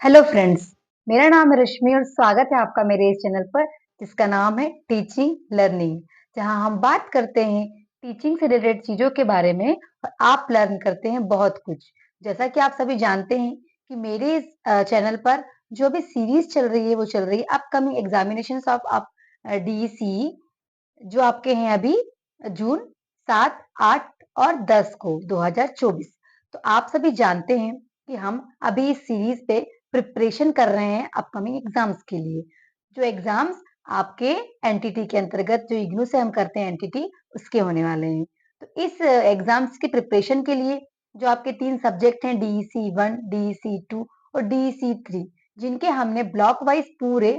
Hello friends, मेरा नाम है रश्मि और स्वागत है आपका मेरे इस चैनल पर जिसका नाम है टीचिंग लर्निंग, जहां हम बात करते हैं टीचिंग से रिलेटेड चीजों के बारे में और आप लर्न करते हैं बहुत कुछ। जैसा कि आप सभी जानते हैं कि मेरे इस चैनल पर जो अभी सीरीज चल रही है वो चल रही है अपकमिंग एग्जामिनेशंस ऑफ आप डीईसी जो आपके हैं अभी जून 7, 8 और 10 को 2024। तो आप सभी जानते हैं कि हम अभी इस सीरीज पे प्रिपरेशन कर रहे हैं अपकमिंग एग्जाम्स के लिए। जो एग्जाम्स आपके एनटीटी के अंतर्गत जो इग्नू से हम करते हैं एनटीटी उसके होने वाले हैं। तो इस एग्जाम्स की प्रिपरेशन के लिए जो आपके 3 सब्जेक्ट हैं डीईसी 1, डीईसी 2 और डीईसी 3 जिनके हमने ब्लॉक वाइज पूरे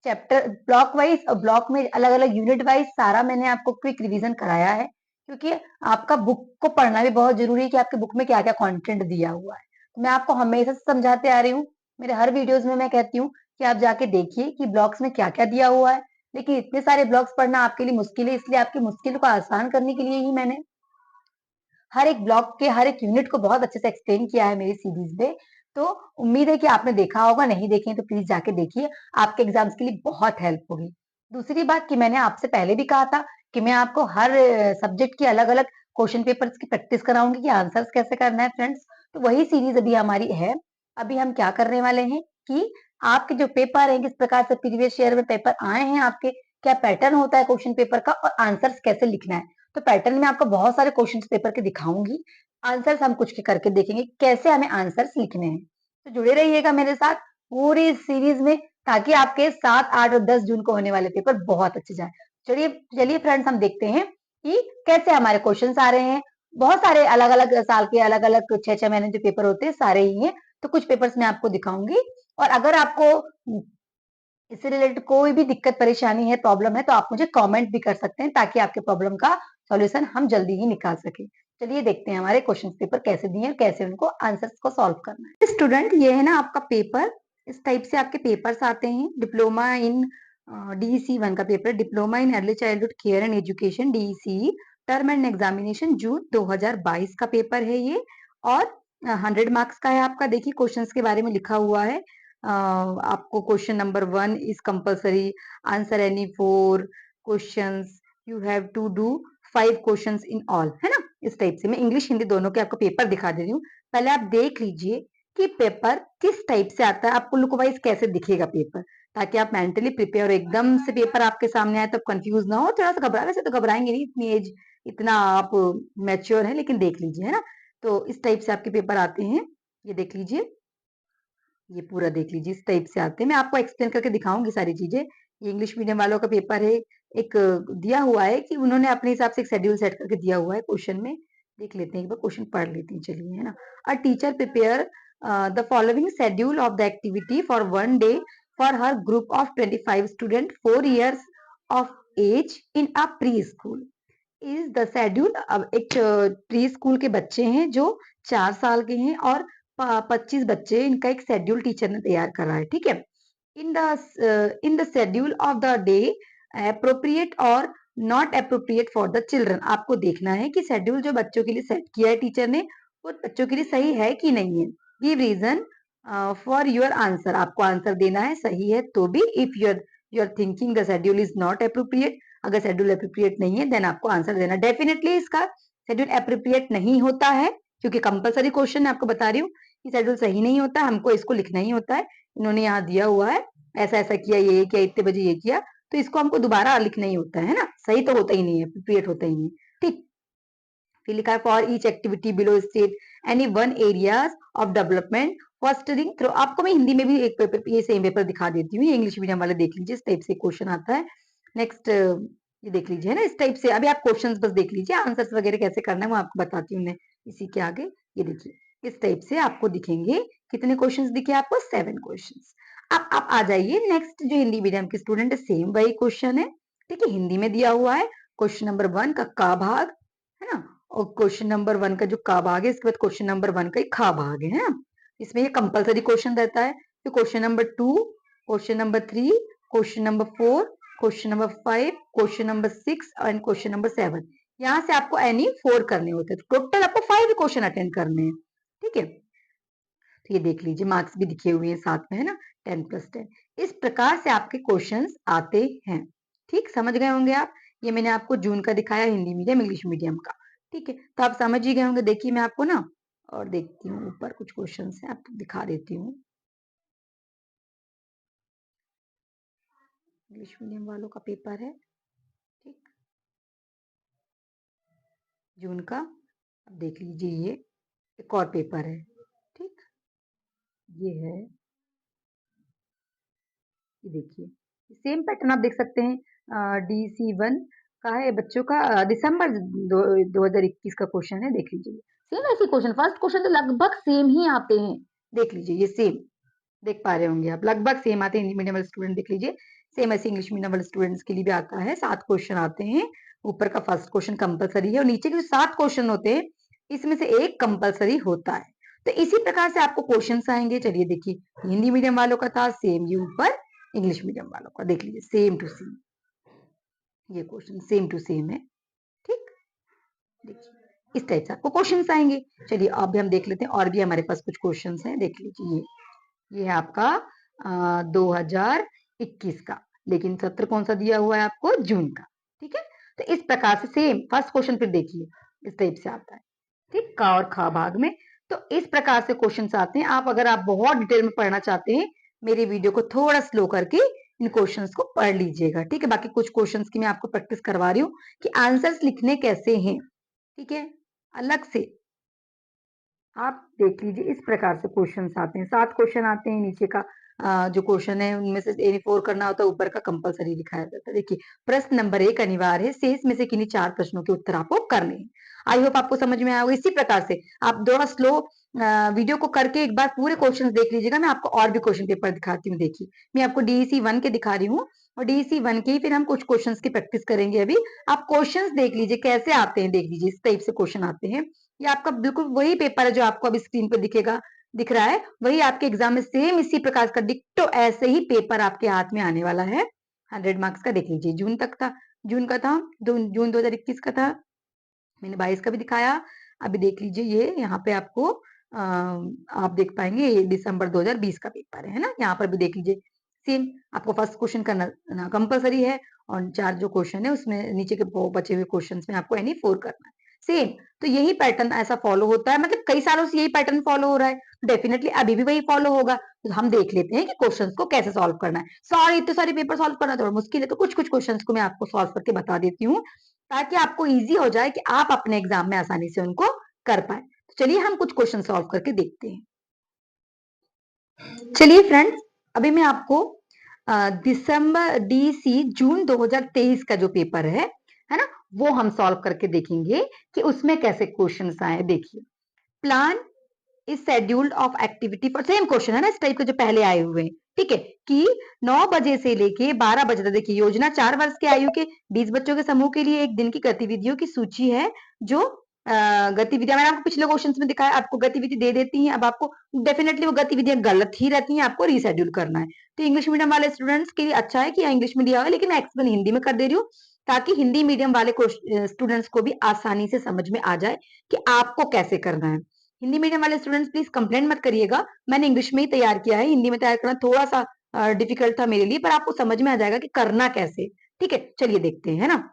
चैप्टर ब्लॉक वाइज और ब्लॉक में अलग-अलग यूनिट वाइज सारा मैंने आपको क्विक रिवीजन कराया है, क्योंकि आपका बुक को पढ़ना भी बहुत जरूरी है कि आपके बुक में क्या-क्या कंटेंट दिया हुआ है। तो मैं आपको हमेशा से समझाते आ रही हूँ, मेरे हर वीडियोस में मैं कहती हूँ कि आप जाके देखिए कि ब्लॉक्स में क्या-क्या दिया हुआ है। लेकिन इतने सारे ब्लॉक्स पढ़ना आपके लिए मुश्किल है, इसलिए आपकी मुश्किल को आसान करने के लिए ही मैंने हर एक ब्लॉक के हर एक यूनिट को बहुत अच्छे से एक्सप्लेन किया है मेरी सीरीज में। तो उम्मीद है कि आपने देखा होगा, नहीं देखे तो प्लीज जाके देखिए, आपके एग्जाम्स के लिए बहुत हेल्प होगी। दूसरी बात कि मैंने आपसे पहले भी कहा था कि मैं आपको हर सब्जेक्ट की अलग अलग क्वेश्चन पेपर्स की प्रैक्टिस कराऊंगी कि आंसर्स कैसे करना है फ्रेंड्स। तो वही सीरीज अभी हमारी है। अभी हम क्या करने वाले हैं कि आपके जो पेपर है किस प्रकार से प्रीवियस ईयर में पेपर आए हैं आपके, क्या पैटर्न होता है क्वेश्चन पेपर का और आंसर्स कैसे लिखना है। तो पैटर्न में आपको बहुत सारे क्वेश्चन पेपर के दिखाऊंगी, आंसर्स हम कुछ के करके देखेंगे कैसे हमें आंसर्स लिखने हैं। तो जुड़े रहिएगा मेरे साथ पूरी इस सीरीज में, ताकि आपके 7, 8 और 10 जून को होने वाले पेपर बहुत अच्छे जाए। चलिए चलिए फ्रेंड्स, हम देखते हैं कि कैसे हमारे क्वेश्चन आ रहे हैं। बहुत सारे अलग अलग साल के अलग अलग 6-6 महीने जो पेपर होते हैं सारे ही हैं। तो कुछ पेपर्स मैं आपको दिखाऊंगी, और अगर आपको इससे रिलेटेड कोई भी दिक्कत परेशानी है, प्रॉब्लम है, तो आप मुझे कमेंट भी कर सकते हैं ताकि आपके प्रॉब्लम का सॉल्यूशन हम जल्दी ही निकाल सके। चलिए देखते हैं हमारे क्वेश्चन पेपर कैसे दिए और कैसे उनको आंसर्स को सॉल्व करना है। स्टूडेंट, ये है ना आपका पेपर, इस टाइप से आपके पेपर्स आते हैं। डिप्लोमा इन डीईसी 1 का paper, diploma in early childhood care and education DEC term end examination June 2022 का पेपर है ये। और 100 मार्क्स का है आपका। देखिए क्वेश्चंस के बारे में लिखा हुआ है। आपको question number 1 is compulsory, answer any 4 questions, you have to do 5 questions in all, है ना। इस टाइप से मैं इंग्लिश हिंदी दोनों के आपको पेपर दिखा दे रही हूँ। पहले आप देख लीजिए कि पेपर किस टाइप से आता है, आपको लुक वाइज कैसे दिखेगा पेपर, ताकि आप मेंटली प्रिपेयर, एकदम से पेपर आपके सामने आए तब कंफ्यूज ना हो, थोड़ा सा घबरा, वैसे तो घबराएंगे नहीं, इतनी एज, इतना आप मैच्योर है, लेकिन देख लीजिए, है ना। तो इस टाइप से आपके पेपर आते हैं, ये देख लीजिए, ये पूरा देख लीजिए, इस टाइप से आते हैं। मैं आपको एक्सप्लेन करके दिखाऊंगी सारी चीजें। ये इंग्लिश मीडियम वालों का पेपर है। एक दिया हुआ है कि उन्होंने अपने हिसाब से एक शेड्यूल सेट करके दिया हुआ है क्वेश्चन में। देख लेते हैं, एक बार क्वेश्चन पढ़ लेते हैं, चलिए, है ना। A teacher prepare the following schedule of the activity for 1 day for हर group of 25 student 4 years of age in a preschool. Is the schedule. अब एक प्री स्कूल के बच्चे हैं जो 4 साल के हैं, और 25 बच्चे, इनका एक शेड्यूल टीचर ने तैयार करा है, ठीक है। In the schedule of the day appropriate और not appropriate for the children. आपको देखना है कि शेड्यूल जो बच्चों के लिए सेट किया है टीचर ने, वो बच्चों के लिए सही है कि नहीं है। Give reason for your answer. आपको आंसर देना है, सही है तो भी, if you're thinking the schedule is not appropriate, अगर शेड्यूल अप्रोप्रिएट नहीं है देन आपको आंसर देना। डेफिनेटली इसका शेड्यूल अप्रोप्रिएट नहीं होता है, क्योंकि कंपलसरी क्वेश्चन मैं आपको बता रही हूँ कि शेड्यूल सही नहीं होता, हमको इसको लिखना ही होता है। इन्होंने यहाँ दिया हुआ है, ऐसा ऐसा किया, ये किया, इतने बजे ये किया, तो इसको हमको दोबारा लिखना ही होता है ना। सही तो होता ही नहीं है, अप्रोप्रिएट होता ही नहीं, ठीक। फिर लिखा है for each activity below state any one areas of development fostering through. आपको मैं हिंदी में भी एक पेपर, ये सेम पेपर दिखा देती हूँ, ये इंग्लिश मीडियम वाले देख लीजिए, इस टाइप से क्वेश्चन आता है। नेक्स्ट ये देख लीजिए, है ना, इस टाइप से। अभी आप क्वेश्चंस बस देख लीजिए, आंसर्स वगैरह कैसे करना है वो आपको बताती हूँ मैं इसी के आगे। ये देखिए, इस टाइप से आपको दिखेंगे। कितने क्वेश्चंस दिखे आपको? 7 क्वेश्चंस। अब आप आ जाइए नेक्स्ट, जो हिंदी मीडियम के स्टूडेंट है, सेम वही क्वेश्चन है, ठीक है, हिंदी में दिया हुआ है। क्वेश्चन नंबर 1 का का भाग, है ना, और क्वेश्चन नंबर 1 का जो का भाग है, इसके बाद क्वेश्चन नंबर 1 का खा भाग है ना। इसमें ये कंपलसरी क्वेश्चन रहता है। तो question number 2, question number 3, question number 4, question number 5, question number 6 and question number 7। यहाँ से आपको एनी 4 करने होते हैं, टोटल आपको 5 क्वेश्चन अटेंड करने हैं, ठीक है। तो ये देख लीजिए मार्क्स भी दिखे हुए हैं साथ में, है ना, 10+10। इस प्रकार से आपके क्वेश्चंस आते हैं। ठीक, समझ गए होंगे आप। ये मैंने आपको जून का दिखाया, हिंदी मीडियम इंग्लिश मीडियम का। ठीक है, तो आप समझ ही गए होंगे। देखिए मैं आपको ना और देखती हूँ, ऊपर कुछ क्वेश्चन है आपको दिखा देती हूँ। इंग्लिश मीडियम वालों का पेपर है, ठीक, जून का। अब देख लीजिए, ये एक और पेपर है, ठीक, ये है, ये देखिए सेम पैटर्न आप देख सकते हैं। DC1 का है बच्चों का, दिसंबर 2021 का क्वेश्चन है, देख लीजिए। सेम ऐसे क्वेश्चन, फर्स्ट क्वेश्चन तो लगभग सेम ही आते हैं, देख लीजिए, ये सेम देख पा रहे होंगे आप, लगभग सेम आते हैं। हिंदी मीडियम वाले स्टूडेंट देख लीजिए, सेम ऐसे इंग्लिश मीडियम वाले स्टूडेंट्स के लिए भी आता है। 7 क्वेश्चन आते हैं। ऊपर का फर्स्ट क्वेश्चन कंपलसरी है और नीचे के जो 7 क्वेश्चन होते हैं इसमें से एक कंपलसरी होता है। तो इसी प्रकार से आपको क्वेश्चन आएंगे। चलिए देखिए, हिंदी मीडियम वालों का था सेम, ये ऊपर इंग्लिश मीडियम वालों का देख लीजिए, सेम टू सेम, ये क्वेश्चन सेम टू सेम है। ठीक, देखिए इस टाइप से आपको क्वेश्चन आएंगे। चलिए अब भी हम देख लेते हैं, और भी हमारे पास कुछ क्वेश्चन हैं, देख लीजिए। ये है आपका 2021 का, लेकिन सत्र कौन सा दिया हुआ है आपको, जून का। ठीक है, तो इस प्रकार से सेम फर्स्ट क्वेश्चन फिर देखिए इस टाइप से आता है। ठीक, का और खा भाग में। तो इस प्रकार से क्वेश्चंस आते हैं। आप अगर आप बहुत डिटेल में पढ़ना चाहते हैं, मेरे वीडियो को थोड़ा स्लो करके इन क्वेश्चंस को पढ़ लीजिएगा। ठीक है, बाकी कुछ क्वेश्चंस की मैं आपको प्रैक्टिस करवा रही हूँ कि आंसर्स लिखने कैसे हैं। ठीक है, अलग से आप देख लीजिए, इस प्रकार से क्वेश्चन आते हैं। 7 क्वेश्चन आते हैं। नीचे का जो क्वेश्चन है उनमें से एनी 4 करना होता है, ऊपर का कंपलसरी दिखाया जाता है। देखिए, प्रश्न नंबर 1 अनिवार्य है, शेष में से किन्हीं 4 प्रश्नों के उत्तर आपको करने हैं। आई होप आपको समझ में आया होगा। इसी प्रकार से आप थोड़ा स्लो वीडियो को करके एक बार पूरे क्वेश्चन देख लीजिएगा। मैं आपको और भी क्वेश्चन पेपर दिखाती हूँ। देखिए, मैं आपको DEC 1 के दिखा रही हूँ और DEC 1 के ही फिर हम कुछ क्वेश्चंस की प्रैक्टिस करेंगे। अभी आप क्वेश्चंस देख लीजिए कैसे आते हैं, देख लीजिए इस टाइप से क्वेश्चन आते हैं। ये आपका बिल्कुल वही पेपर है जो आपको अभी स्क्रीन पर दिखेगा, दिख रहा है, वही आपके एग्जाम में सेम इसी प्रकार का डिक्टो ऐसे ही पेपर आपके हाथ में आने वाला है। 100 मार्क्स का देख लीजिए, जून तक था, जून का था, जून 2021 का था, मैंने 22 का भी दिखाया। अभी देख लीजिए, ये यहाँ पे आपको आप देख पाएंगे, ये दिसंबर 2020 का पेपर है ना, यहाँ पर भी देख लीजिए सेम। आपको फर्स्ट क्वेश्चन करना कंपलसरी है और 4 जो क्वेश्चन है उसमें नीचे के बचे हुए क्वेश्चन में आपको एनी 4 करना है सेम। तो यही पैटर्न ऐसा फॉलो होता है, मतलब कई सालों से यही पैटर्न फॉलो हो रहा है, डेफिनेटली अभी भी वही फॉलो होगा। तो हम देख लेते हैं कि क्वेश्चंस को कैसे सॉल्व करना है। सॉरी, इतने सारे पेपर सॉल्व करना थोड़ा मुश्किल है, तो कुछ कुछ क्वेश्चंस को मैं आपको सॉल्व करके बता देती हूँ ताकि आपको इजी हो जाए कि आप अपने एग्जाम में आसानी से उनको कर पाए। तो चलिए हम कुछ क्वेश्चन सॉल्व करके देखते हैं। चलिए फ्रेंड्स, अभी मैं आपको दिसंबर DC जून 2023 का जो पेपर है ना, वो हम सॉल्व करके देखेंगे कि उसमें कैसे क्वेश्चंस आए। देखिए, plan is scheduled of activity for, same question है ना इस टाइप के जो पहले आए हुए हैं। ठीक है, कि 9 बजे से लेके 12 बजे तक। देखिए, योजना 4 वर्ष के आयु के 20 बच्चों के समूह के लिए एक दिन की गतिविधियों की सूची है। जो गतिविधियां मैंने आपको पिछले क्वेश्चन में दिखाया, आपको गतिविधि दे देती हैं, अब आपको डेफिनेटली वो गतिविधियां गलत ही रहती हैं, आपको रीशेड्यूल करना है। तो इंग्लिश मीडियम वाले स्टूडेंट्स के लिए अच्छा है कि इंग्लिश में दिया हुआ है, लेकिन मैं एक्सप्लेन हिंदी में कर दे रही हूँ ताकि हिंदी मीडियम वाले स्टूडेंट्स को भी आसानी से समझ में आ जाए कि आपको कैसे करना है। हिंदी मीडियम वाले स्टूडेंट्स प्लीज कंप्लेंट मत करिएगा, मैंने इंग्लिश में ही तैयार किया है, हिंदी में तैयार करना थोड़ा सा डिफिकल्ट था मेरे लिए, पर आपको समझ में आ जाएगा कि करना कैसे। ठीक है, चलिए देखते हैं, है ना।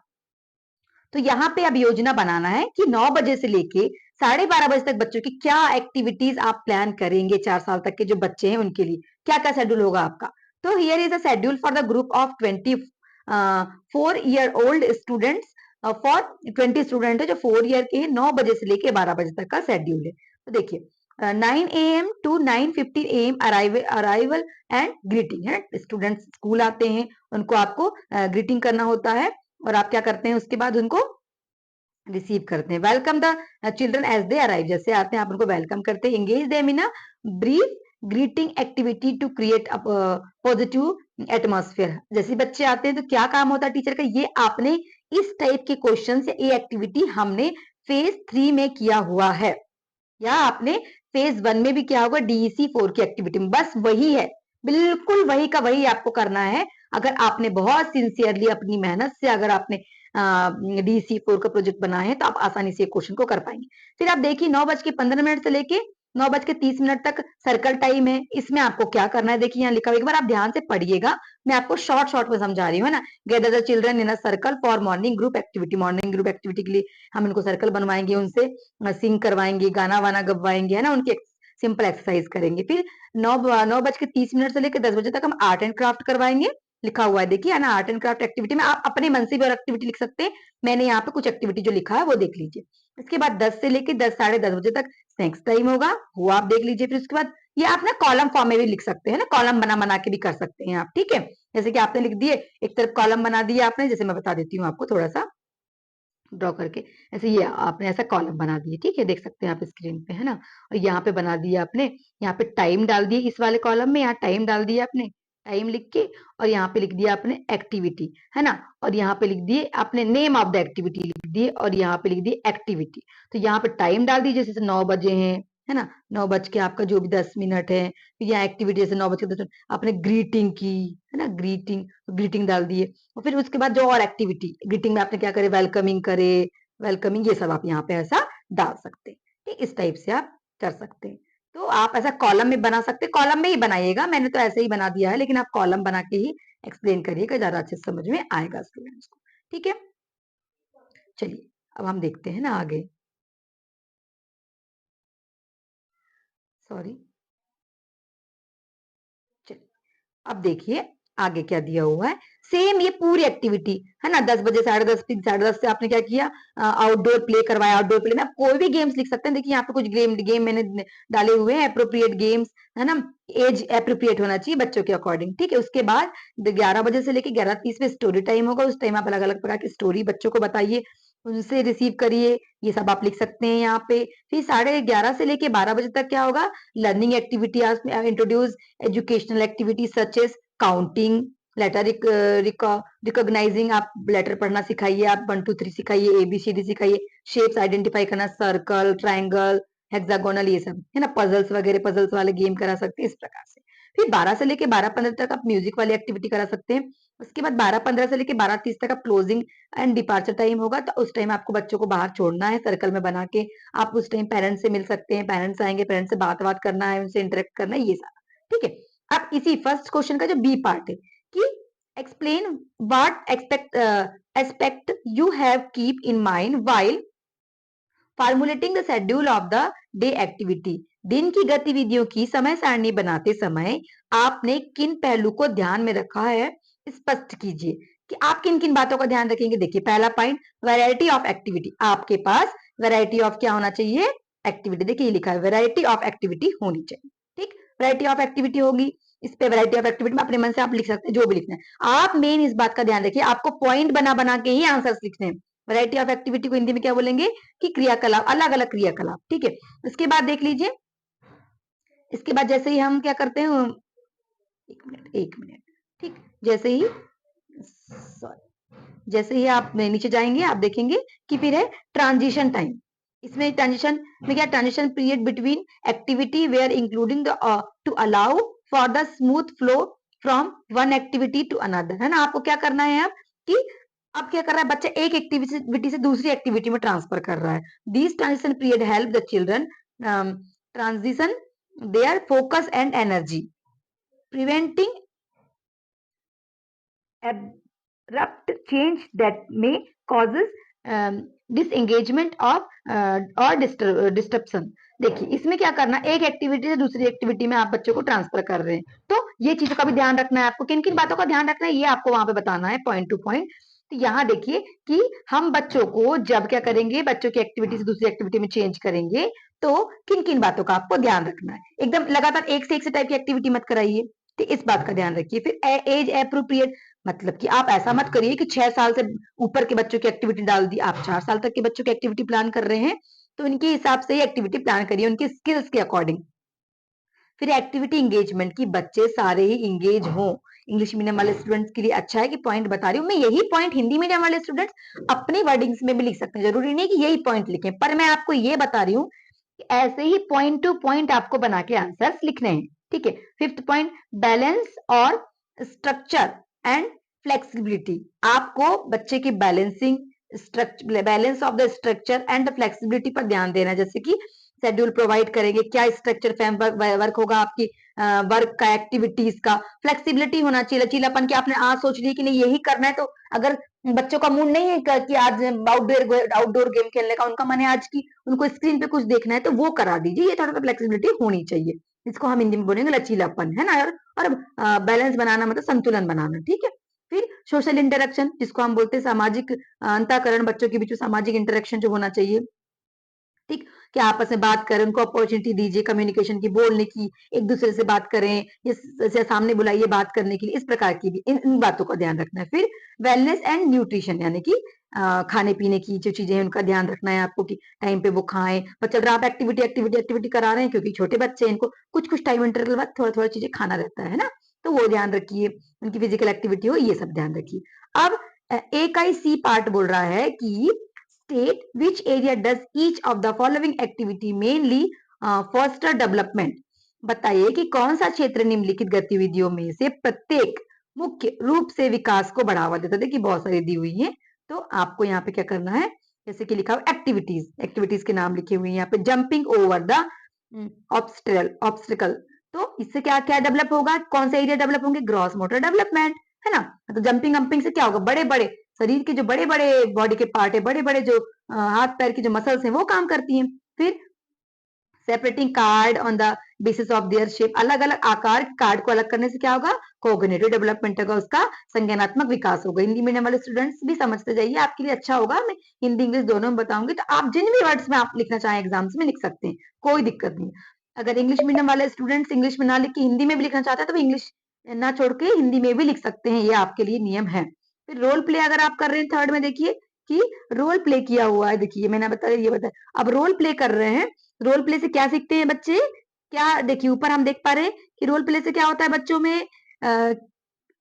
तो यहाँ पे अब योजना बनाना है कि 9 बजे से लेके 12:30 बजे तक बच्चों की क्या एक्टिविटीज आप प्लान करेंगे। 4 साल तक के जो बच्चे हैं उनके लिए क्या क्या शेड्यूल होगा आपका। तो here is a schedule for the group of 24-year-old students. For 20 student है जो 4 ईयर के हैं। 9 बजे से लेके 12 बजे तक का शेड्यूल है। तो देखिए 9 AM to 9:15 AM arrival and greeting है। स्टूडेंट्स स्कूल आते हैं, उनको आपको ग्रीटिंग करना होता है और आप क्या करते हैं उसके बाद उनको रिसीव करते हैं। Welcome the children as they arrive, जैसे आते हैं आप उनको वेलकम करते हैं। Engage them in a brief greeting activity to create a positive atmosphere. जैसे बच्चे आते हैं तो क्या काम होता है टीचर का, ये आपने इस टाइप के क्वेश्चन से ये एक्टिविटी हमने फेज 3 में किया हुआ है, या आपने फेज 1 में भी किया होगा DEC 4 की एक्टिविटी में, बस वही है, बिल्कुल वही का वही आपको करना है। अगर आपने बहुत सिंसियरली अपनी मेहनत से अगर आपने DEC 4 का प्रोजेक्ट बनाया है तो आप आसानी से क्वेश्चन को कर पाएंगे। फिर आप देखिए 9:15 से लेके 9:30 तक सर्कल टाइम है। इसमें आपको क्या करना है, देखिए यहाँ लिखा हुआ, एक बार आप ध्यान से पढ़िएगा, मैं आपको शॉर्ट में समझा रही हूँ, है ना। Gather the children in a circle for morning group activity. Morning group activity के लिए हम इनको सर्कल बनवाएंगे, उनसे सिंग करवाएंगे, गाना वाना गवाएंगे, है ना, उनकी सिंपल एक्सरसाइज करेंगे। फिर 9:30 से लेकर 10 बजे तक हम आर्ट एंड क्राफ्ट करवाएंगे। लिखा हुआ है देखिए, है ना, आर्ट एंड क्राफ्ट एक्टिविटी में आप अपने मन से भी और एक्टिविटी लिख सकते हैं। मैंने यहाँ पे कुछ एक्टिविटी जो लिखा है वो देख लीजिए। इसके बाद 10 से लेकर 10 साढ़े 10 बजे तक स्नैक्स टाइम होगा, वो आप देख लीजिए। फिर उसके बाद ये आप ना कॉलम फॉर्म में भी लिख सकते हैं ना, कॉलम बना के भी कर सकते हैं आप, ठीक है। जैसे कि आपने लिख दिए, एक तरफ कॉलम बना दिया आपने, जैसे मैं बता देती हूँ आपको थोड़ा सा ड्रॉ करके। ऐसे ये आपने ऐसा कॉलम बना दिए, ठीक है, देख सकते हैं आप स्क्रीन पे, है ना। और यहाँ पे बना दिया आपने, यहाँ पे टाइम डाल दिए, इस वाले कॉलम में यहाँ टाइम डाल दिया आपने, टाइम लिख के, और यहाँ पे लिख दिया आपने एक्टिविटी, है ना। और यहाँ पे लिख दिए आपने नेम ऑफ द एक्टिविटी लिख दिए, और यहाँ पे लिख दिए एक्टिविटी। तो यहाँ पे टाइम डाल दीजिए, जैसे 9 बजे हैं, है ना, 9 बज के आपका जो भी 10 मिनट है। फिर यहाँ एक्टिविटी जैसे 9 बज के 10 मिनट आपने ग्रीटिंग की, है ना, ग्रीटिंग डाल दिए। और फिर उसके बाद जो और एक्टिविटी, ग्रीटिंग में आपने क्या करे, वेलकमिंग करे, वेलकमिंग, ये सब आप यहाँ पे ऐसा डाल सकते हैं, ठीक, इस टाइप से आप कर सकते हैं। तो आप ऐसा कॉलम में बना सकते हैं, कॉलम में ही बनाइएगा, मैंने तो ऐसे ही बना दिया है, लेकिन आप कॉलम बना के ही एक्सप्लेन करिएगा, ज्यादा अच्छे से समझ में आएगा स्टूडेंट्स को, ठीक है। चलिए अब हम देखते हैं ना आगे, सॉरी, चलिए अब देखिए आगे क्या दिया हुआ है। सेम ये पूरी एक्टिविटी, है ना, 10 बजे, साढ़े दस से आपने क्या किया, आउटडोर प्ले करवाया। आउटडोर प्ले में आप कोई भी गेम्स लिख सकते हैं। देखिए यहाँ पे कुछ गेम मैंने डाले हुए हैं, अप्रोप्रिएट गेम्स, है ना, एज अप्रोप्रिएट होना चाहिए बच्चों के अकॉर्डिंग, ठीक है। उसके बाद 11 बजे से लेके 11:30 में स्टोरी टाइम होगा, उस टाइम आप अलग अलग प्रकार की स्टोरी बच्चों को बताइए, उनसे रिसीव करिए, ये सब आप लिख सकते हैं यहाँ पे। फिर 11:30 से लेके 12 बजे तक क्या होगा, learning activity introduce educational activity such as counting, letter recognising, आप लेटर पढ़ना सिखाइए, आप 1 2 3 सिखाइए, ABCD सिखाइए, शेप्स आइडेंटिफाई करना, सर्कल, ट्राइंगल, हेक्सागोनल, ये सब, है ना, पजल्स वगैरह, पजल्स वाले गेम करा सकते हैं इस प्रकार से। फिर 12 से लेके 12:15 तक आप म्यूजिक वाली एक्टिविटी करा सकते हैं। उसके बाद 12:15 से लेके 12:30 तक आप क्लोजिंग एंड डिपार्चर टाइम होगा, तो उस टाइम आपको बच्चों को बाहर छोड़ना है सर्कल में बना के। आप उस टाइम पेरेंट्स से मिल सकते हैं, पेरेंट्स आएंगे, पेरेंट्स से बात करना है, उनसे इंटरेक्ट करना है, ये सारा, ठीक है। अब इसी फर्स्ट क्वेश्चन का जो बी पार्ट है कि explain what aspect you have keep in mind while formulating the schedule of the day activity। दिन की गतिविधियों की समय सारणी बनाते समय आपने किन पहलू को ध्यान में रखा है, स्पष्ट कीजिए कि आप किन किन बातों का ध्यान रखेंगे। देखिए पहला पॉइंट, वैरायटी ऑफ एक्टिविटी, आपके पास वैरायटी ऑफ क्या होना चाहिए, एक्टिविटी। देखिए ये लिखा है वैरायटी ऑफ एक्टिविटी होनी चाहिए, ठीक, वैरायटी ऑफ एक्टिविटी होगी। इस पे वैरायटी ऑफ एक्टिविटी में अपने मन से आप लिख सकते हैं जो भी लिखना है। आप मेन इस बात का ध्यान रखिए, आपको पॉइंट बना के ही आंसर्स लिखने हैं। वैरायटी ऑफ एक्टिविटी को हिंदी में क्या बोलेंगे कि क्रियाकलाप, अलग अलग क्रियाकलाप, ठीक है। इसके बाद देख लीजिए, इसके बाद जैसे ही हम क्या करते हैं, एक मिनट, ठीक, जैसे ही, सॉरी, जैसे ही आप नीचे जाएंगे आप देखेंगे कि फिर है ट्रांजिशन टाइम। इसमें ट्रांजिशन में क्या, transition period between activity where including the to allow for the smooth flow from one activity to another, है ना। आपको क्या करना है अब कि अब क्या कर रहा है बच्चा, एक एक्टिविटी से दूसरी एक्टिविटी में ट्रांसफर कर रहा है। This transition period help the children transition their focus and energy, preventing abrupt change that may causes disengagement of और डिस्टर्बन। देखिए इसमें क्या करना, एक एक्टिविटी से दूसरी एक्टिविटी में आप बच्चों को ट्रांसफर कर रहे हैं, तो ये चीजों का भी ध्यान रखना है आपको। किन किन बातों का ध्यान रखना है ये आपको वहां पे बताना है पॉइंट टू पॉइंट। तो यहाँ देखिए कि हम बच्चों को जब क्या करेंगे, बच्चों की एक्टिविटी से दूसरी एक्टिविटी में चेंज करेंगे, तो किन किन बातों का आपको ध्यान रखना है। एकदम लगातार एक से टाइप की एक्टिविटी मत कराइए, तो इस बात का ध्यान रखिए। फिर एज अप्रोप्रिएट, मतलब कि आप ऐसा मत करिए कि 6 साल से ऊपर के बच्चों की एक्टिविटी डाल दी, आप 4 साल तक के बच्चों की एक्टिविटी प्लान कर रहे हैं, तो उनके हिसाब से ही एक्टिविटी प्लान करिए, उनके स्किल्स के अकॉर्डिंग। फिर एक्टिविटी एंगेजमेंट की बच्चे सारे ही इंगेज हों। इंग्लिश मीडियम वाले स्टूडेंट्स के लिए अच्छा है कि पॉइंट बता रही हूँ मैं, यही पॉइंट हिंदी मीडियम वाले स्टूडेंट्स अपनी वर्डिंग्स में भी लिख सकते हैं, जरूरी नहीं कि यही पॉइंट लिखें, पर मैं आपको ये बता रही हूँ कि ऐसे ही पॉइंट टू पॉइंट आपको बना के आंसर्स लिखने हैं, ठीक है। फिफ्थ पॉइंट, बैलेंस और स्ट्रक्चर एंड फ्लेक्सिबिलिटी, आपको बच्चे की balancing, balance of the structure and the flexibility पर ध्यान देना है। जैसे कि शेड्यूल प्रोवाइड करेंगे, क्या स्ट्रक्चर वर्क होगा आपकी वर्क का, एक्टिविटीज का, फ्लेक्सिबिलिटी होना चाहिए, लचीलापन कि आपने आज सोच लिया कि नहीं यही करना है, तो अगर बच्चों का मूड नहीं है कि आज आउटडोर गेम खेलने का, उनका मन है आज की उनको स्क्रीन पे कुछ देखना है तो वो करा दीजिए, ये थोड़ा सा फ्लेक्सिबिलिटी होनी चाहिए, इसको हम हिंदी में बोलेंगे लचीलापन, है ना। और बैलेंस बनाना मतलब संतुलन बनाना, ठीक है। फिर सोशल इंटरेक्शन, जिसको हम बोलते हैं सामाजिक अंतःकरण, बच्चों के बीच में सामाजिक इंटरेक्शन जो होना चाहिए, ठीक, कि आपस में बात करें, उनको अपॉर्चुनिटी दीजिए कम्युनिकेशन की, बोलने की, एक दूसरे से बात करें, जैसे सामने बुलाइए बात करने के लिए, इस प्रकार की भी इन बातों का ध्यान रखना है। फिर वेलनेस एंड न्यूट्रिशन, यानी कि खाने पीने की जो चीजें हैं उनका ध्यान रखना है आपको कि टाइम पे वो खाएं, पर चल रहा आप एक्टिविटी करा रहे हैं, क्योंकि छोटे बच्चे इनको कुछ कुछ टाइम इंटरवल बाद थोड़ा थोड़ा चीजें खाना रहता है ना, तो वो ध्यान रखिए, उनकी फिजिकल एक्टिविटी हो, ये सब ध्यान रखिए। अब ए का सी पार्ट बोल रहा है कि state which area does each of the following activity mainly foster development। बताइए कि कौन सा क्षेत्र निम्नलिखित गतिविधियों में से प्रत्येक मुख्य रूप से विकास को बढ़ावा देता है। देखिए बहुत सारी दी हुई है, तो आपको यहाँ पे क्या करना है, जैसे कि लिखा हुआ एक्टिविटीज, एक्टिविटीज के नाम लिखे हुए हैं यहाँ पे, जंपिंग ओवर द ऑब्स्टिकल, तो इससे क्या क्या डेवलप होगा, कौन सा एरिया डेवलप होंगे, ग्रॉस मोटर डेवलपमेंट, है ना। तो जंपिंग अम्पिंग से क्या होगा, बड़े बड़े शरीर के जो बड़े बड़े बॉडी के पार्ट है, बड़े बड़े जो हाथ पैर की जो मसल्स हैं वो काम करती हैं। फिर separating card on the basis of their shape, अलग अलग आकार कार्ड को अलग करने से क्या होगा, कोग्निटिव डेवलपमेंट होगा, उसका संज्ञानात्मक विकास होगा। हिंदी मीडियम वाले स्टूडेंट्स भी समझते जाइए, आपके लिए अच्छा होगा, मैं हिंदी इंग्लिश दोनों में बताऊंगी, तो आप जिन भी वर्ड्स में आप लिखना चाहें एग्जाम्स में लिख सकते हैं, कोई दिक्कत नहीं। अगर इंग्लिश मीडियम वाले स्टूडेंट्स इंग्लिश में ना लिख के हिंदी में भी लिखना चाहते हैं तो इंग्लिश ना छोड़ के हिंदी में भी लिख सकते हैं, ये आपके लिए नियम है। फिर रोल प्ले अगर आप कर रहे हैं थर्ड में, देखिए कि रोल प्ले किया हुआ है, देखिए मैंने बताया ये बताया, अब रोल प्ले कर रहे हैं, रोल प्ले से क्या सीखते हैं बच्चे, क्या देखिए ऊपर हम देख पा रहे हैं कि रोल प्ले से क्या होता है बच्चों में,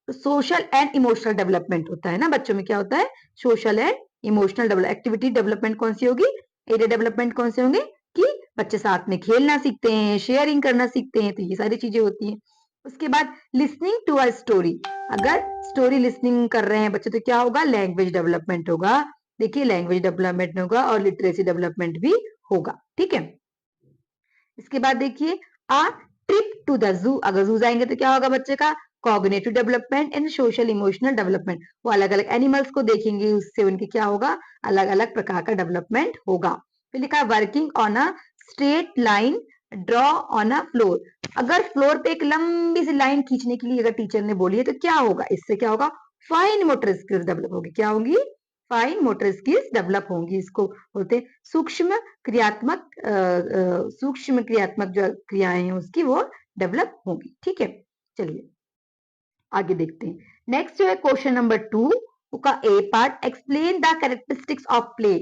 सोशल एंड इमोशनल डेवलपमेंट होता है ना, बच्चों में क्या होता है, social and emotional develop, activity development कौन सी होगी, एरिया डेवलपमेंट कौन से होंगे, कि बच्चे साथ में खेलना सीखते हैं, शेयरिंग करना सीखते हैं, तो ये सारी चीजें होती हैं। उसके बाद लिसनिंग टू अ स्टोरी, अगर स्टोरी लिसनिंग कर रहे हैं बच्चे तो क्या होगा, लैंग्वेज डेवलपमेंट होगा, देखिए लैंग्वेज डेवलपमेंट होगा और लिटरेसी डेवलपमेंट भी होगा, ठीक है। इसके बाद देखिए आ ट्रिप टू द जू, अगर जू जाएंगे तो क्या होगा बच्चे का, cognitive development and social emotional development, वो अलग अलग एनिमल्स को देखेंगे, उससे उनके क्या होगा, अलग अलग प्रकार का डेवलपमेंट होगा। फिर लिखा है working on a straight line, draw on a floor, अगर फ्लोर पे एक लंबी सी लाइन खींचने के लिए अगर टीचर ने बोली है तो क्या होगा, इससे क्या होगा, फाइन मोटर स्किल्स डेवलप होगी, क्या होंगी, फाइन मोटर स्किल्स डेवलप होंगी, इसको बोलते हैं सूक्ष्म क्रियात्मक, सूक्ष्म क्रियात्मक जो क्रियाएं हैं उसकी वो डेवलप होंगी, ठीक है। चलिए आगे देखते हैं, नेक्स्ट जो है क्वेश्चन नंबर 2 का A part, explain the characteristics of play,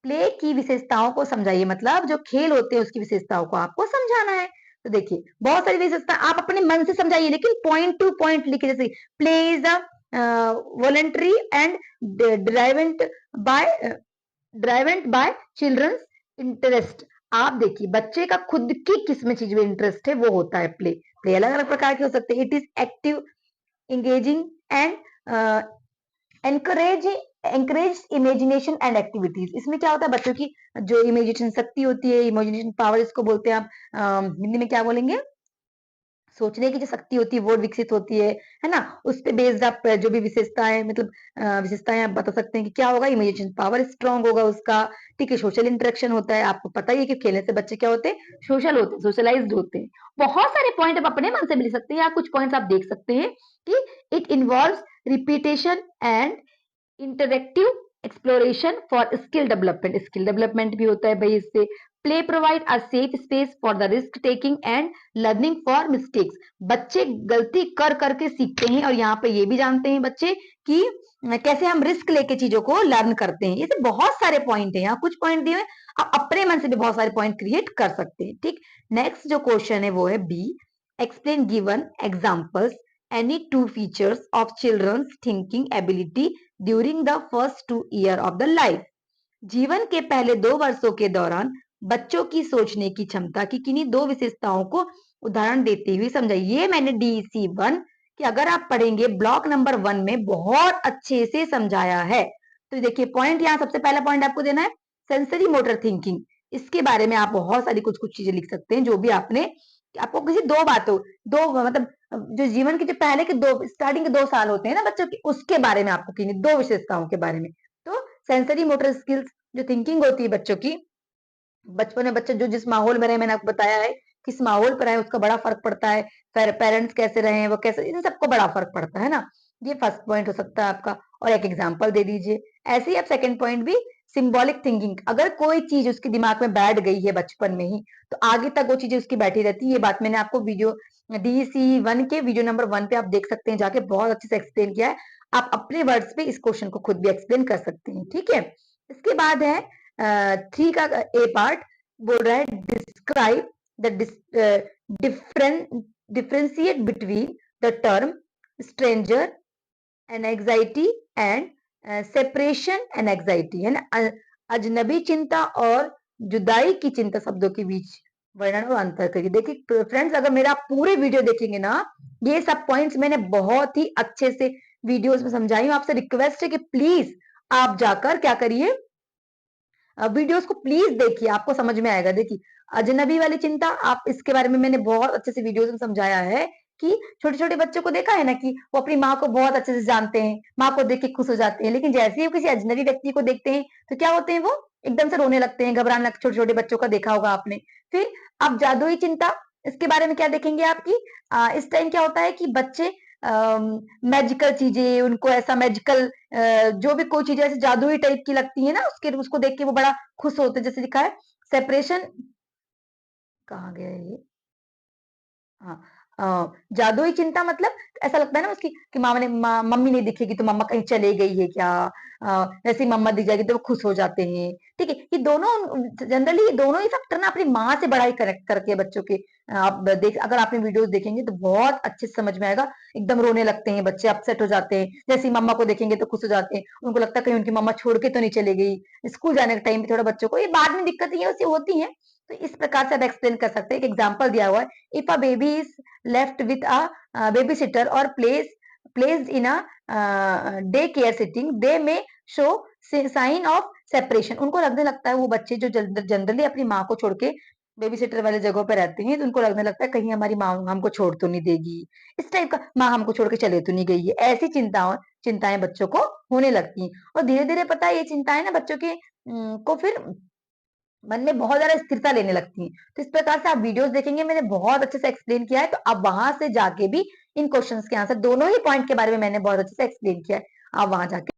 play की विशेषताओं को समझाइए, मतलब जो खेल होते हैं उसकी विशेषताओं को आपको समझाना है। तो देखिए बहुत सारी विशेषता आप अपने मन से समझाइए, लेकिन पॉइंट टू पॉइंट लिखिए, जैसे play is the voluntary and driven by children's interest, आप देखिए बच्चे का खुद की किस में चीज में इंटरेस्ट है वो होता है प्ले, प्ले अलग अलग प्रकार के हो सकते हैं, it is active, engaging and encourage imagination and activities, इसमें क्या होता है बच्चों की जो इमेजिनेशन शक्ति होती है, इमेजिनेशन पावर इसको बोलते हैं, आप हिंदी में क्या बोलेंगे, सोचने की जो शक्ति होती है वो विकसित होती है ना, उस पे बेस्ड आप जो भी विशेषताएं मतलब विशेषताएं आप बता सकते हैं कि क्या होगा, इमेजिनेशन पावर स्ट्रांग होगा उसका, ठीक है। सोशल इंटरेक्शन होता है, आपको पता ही है कि खेलने से बच्चे क्या होते हैं, सोशल होते हैं, सोशलाइज्ड होते हैं। बहुत सारे पॉइंट आप अपने मन से भी लिख सकते हैं, या कुछ पॉइंट्स आप देख सकते हैं कि it involves repetition and interactive exploration for skill development भी होता है भाई इससे। Play provide a safe space for the risk taking and learning for mistakes, बच्चे गलती कर करके सीखते हैं, और यहाँ पे ये भी जानते हैं बच्चे कि कैसे हम रिस्क लेके चीजों को लर्न करते हैं। ये बहुत सारे पॉइंट है, यहाँ कुछ पॉइंट दिए आप अपने मन से भी बहुत सारे पॉइंट क्रिएट कर सकते हैं, ठीक। नेक्स्ट जो क्वेश्चन है वो है B, explain given examples any two features of children's thinking ability during the first 2 year of the life, जीवन के पहले 2 वर्षों के दौरान बच्चों की सोचने की क्षमता की किन्हीं 2 विशेषताओं को उदाहरण देते हुए समझाइए। ये मैंने DC1 कि अगर आप पढ़ेंगे ब्लॉक नंबर 1 में बहुत अच्छे से समझाया है। तो देखिए पॉइंट यहाँ सबसे पहला पॉइंट आपको देना है सेंसरी मोटर थिंकिंग, इसके बारे में आप बहुत सारी कुछ कुछ चीजें लिख सकते हैं, जो भी आपको किसी दो बातों, दो मतलब जो जीवन के जो पहले के दो स्टार्टिंग के 2 साल होते हैं ना बच्चों के, उसके बारे में आपको कहनी, दो विशेषताओं के बारे में। तो सेंसरी मोटर स्किल्स, जो थिंकिंग होती है बच्चों की, बचपन में बच्चे जो जिस माहौल में रहे, मैंने आपको बताया है किस माहौल पर है उसका बड़ा फर्क पड़ता है, पेरेंट्स कैसे रहे हैं वो कैसे, इन सबको बड़ा फर्क पड़ता है ना। ये फर्स्ट पॉइंट हो सकता है आपका, और एक एग्जांपल दे दीजिए। ऐसे ही आप सेकंड पॉइंट भी, सिंबॉलिक थिंकिंग, अगर कोई चीज उसके दिमाग में बैठ गई है बचपन में ही, तो आगे तक वो चीजें उसकी बैठी रहती है। ये बात मैंने आपको वीडियो DEC1 के वीडियो नंबर 1 पे आप देख सकते हैं जाके, बहुत अच्छे से एक्सप्लेन किया है। आप अपने वर्ड्स पे इस क्वेश्चन को खुद भी एक्सप्लेन कर सकते हैं, ठीक है। इसके बाद है 3 का ए पार्ट, बोल रहा है describe the differentiate between the term stranger anxiety and separation anxiety, है ना। अजनबी चिंता और जुदाई की चिंता शब्दों के बीच वर्णन और अंतर करिए। देखिए फ्रेंड्स, अगर मेरा आप पूरे वीडियो देखेंगे ना, ये सब पॉइंट्स मैंने बहुत ही अच्छे से वीडियोस में समझाई हूँ। आपसे रिक्वेस्ट है कि प्लीज आप जाकर क्या करिए, वीडियोस को प्लीज देखिए, आपको समझ में आएगा। देखिए अजनबी वाली चिंता, आप इसके बारे में मैंने बहुत अच्छे से वीडियोस में समझाया है कि छोटे छोटे बच्चों को देखा है ना कि वो अपनी माँ को बहुत अच्छे से जानते हैं, माँ को देख के खुश हो जाते हैं, लेकिन जैसे ही वो किसी अजनबी व्यक्ति को देखते हैं तो क्या होते हैं, वो एकदम से रोने लगते हैं, घबराने लगते। छोटे छोटे बच्चों का देखा होगा आपने। फिर अब जादुई चिंता, इसके बारे में क्या देखेंगे आपकी, इस टाइम क्या होता है कि बच्चे मैजिकल चीजें, उनको ऐसा मैजिकल जो भी कोई चीजें ऐसे जादुई टाइप की लगती है ना, उसको देख के वो बड़ा खुश होते हैं। जैसे लिखा है सेपरेशन, कहाँ गया ये, हाँ, जादुई चिंता मतलब ऐसा लगता है ना उसकी कि मम्मी नहीं दिखेगी तो मम्मा कहीं चले गई है क्या, जैसे ही मम्मा दिख जाएगी तो वो खुश हो जाते हैं। ठीक है, ये दोनों जनरली, ये दोनों ही फैक्टर ना अपनी माँ से बड़ा ही कनेक्ट करके बच्चों के, आप देख, अगर आपने वीडियोस देखेंगे तो बहुत अच्छे से समझ में आएगा। एकदम रोने लगते हैं बच्चे, अपसेट हो जाते हैं, जैसे ही मम्मा को देखेंगे तो खुश हो जाते हैं, उनको लगता है कहीं उनकी मम्मा छोड़ के तो नहीं चले गई। स्कूल जाने के टाइम पे थोड़ा बच्चों को ये बाद में दिक्कतें होती हैं, तो इस प्रकार से आप एक्सप्लेन कर सकते हैं। एक एग्जाम्पल दिया हुआ है, if a baby is left with a babysitter or placed in a daycare setting, they may show sign of separation। उनको लगने लगता है, वो बच्चे जो जनरली अपनी माँ को छोड़ के बेबी सिटर वाले जगहों पे रहते हैं, तो उनको लगने लगता है कहीं हमारी माँ हमको छोड़ तो नहीं देगी, इस टाइप का, माँ हमको छोड़ के चले तो नहीं गई है, ऐसी चिंताएं बच्चों को होने लगती हैं। और धीरे धीरे पता है ये चिंताएं ना बच्चों के को फिर मन में बहुत ज्यादा स्थिरता लेने लगती हैं। तो इस प्रकार से आप वीडियोस देखेंगे, मैंने बहुत अच्छे से एक्सप्लेन किया है, तो आप वहां से जाके भी इन क्वेश्चंस के आंसर, दोनों ही पॉइंट के बारे में मैंने बहुत अच्छे से एक्सप्लेन किया है, आप वहां जाके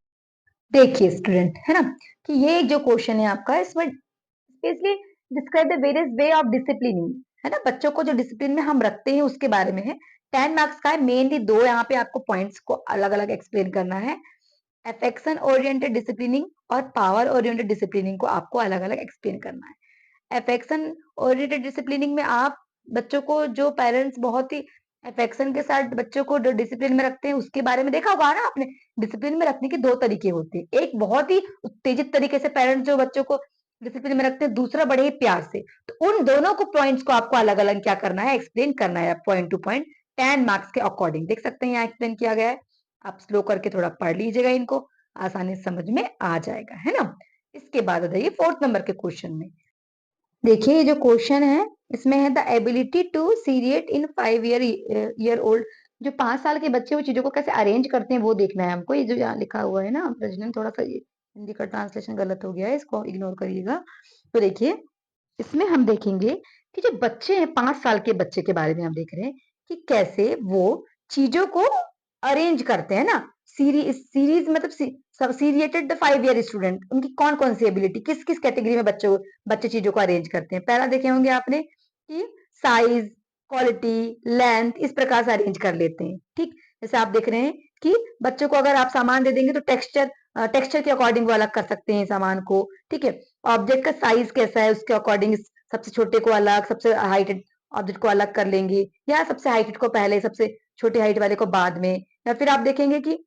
देखिए स्टूडेंट, है ना, कि ये जो क्वेश्चन है आपका, इसमें specially describe the various way of disciplining, है ना, बच्चों को जो डिसिप्लिन में हम रखते हैं उसके बारे में है। 10 मार्क्स का है, मेनली दो यहाँ पे आपको पॉइंट्स को अलग अलग एक्सप्लेन करना है। अफेक्शन ओरिएंटेड डिसिप्लिनिंग और पावर ओरिएंटेड डिसिप्लिनिंग को आपको अलग अलग एक्सप्लेन करना है। अफेक्शन ओरिएंटेड डिसिप्लिनिंग में आप बच्चों को, जो पेरेंट्स बहुत ही अफेक्शन के साथ बच्चों को डिसिप्लिन में रखते हैं, उसके बारे में देखा होगा ना आपने। डिसिप्लिन में रखने के दो तरीके होते हैं, एक बहुत ही उत्तेजित तरीके से पेरेंट्स जो बच्चों को डिसिप्लिन में रखते हैं, दूसरा बड़े ही प्यार से। तो उन दोनों को पॉइंट्स को आपको अलग अलग क्या करना है, एक्सप्लेन करना है, पॉइंट टू पॉइंट 10 मार्क्स के अकॉर्डिंग। देख सकते हैं यहाँ एक्सप्लेन किया गया है, आप स्लो करके थोड़ा पढ़ लीजिएगा, इनको आसानी से समझ में आ जाएगा, है ना। इसके बाद बताइए 4th नंबर के क्वेश्चन में, देखिए ये जो क्वेश्चन है इसमें है the ability to seriate in 5 year old. जो 5 साल के बच्चे वो चीजों को कैसे अरेंज करते हैं वो देखना है हमको। ये जो यहाँ लिखा हुआ है ना प्रेजेंट, थोड़ा सा हिंदी का ट्रांसलेशन गलत हो गया है, इसको इग्नोर करिएगा। तो देखिए इसमें हम देखेंगे कि जो बच्चे हैं, 5 साल के बच्चे के बारे में हम देख रहे हैं कि कैसे वो चीजों को अरेंज करते हैं ना। सीरीज मतलब सब सीरियटेड द 5 ईयर स्टूडेंट, उनकी कौन कौन सी एबिलिटी, किस किस कैटेगरी में बच्चे चीजों को अरेंज करते हैं। पहला देखे होंगे आपने कि साइज, क्वालिटी, लेंथ, इस प्रकार से अरेंज कर लेते हैं। ठीक, जैसे आप देख रहे हैं कि बच्चों को अगर आप सामान दे देंगे तो टेक्सचर के अकॉर्डिंग वो अलग कर सकते हैं सामान को। ठीक है, ऑब्जेक्ट का साइज कैसा है उसके अकॉर्डिंग सबसे छोटे को अलग, सबसे हाइटेड ऑब्जेक्ट को अलग कर लेंगे, या सबसे हाइटेड को पहले, सबसे छोटे हाइट वाले को बाद में। या फिर आप देखेंगे कि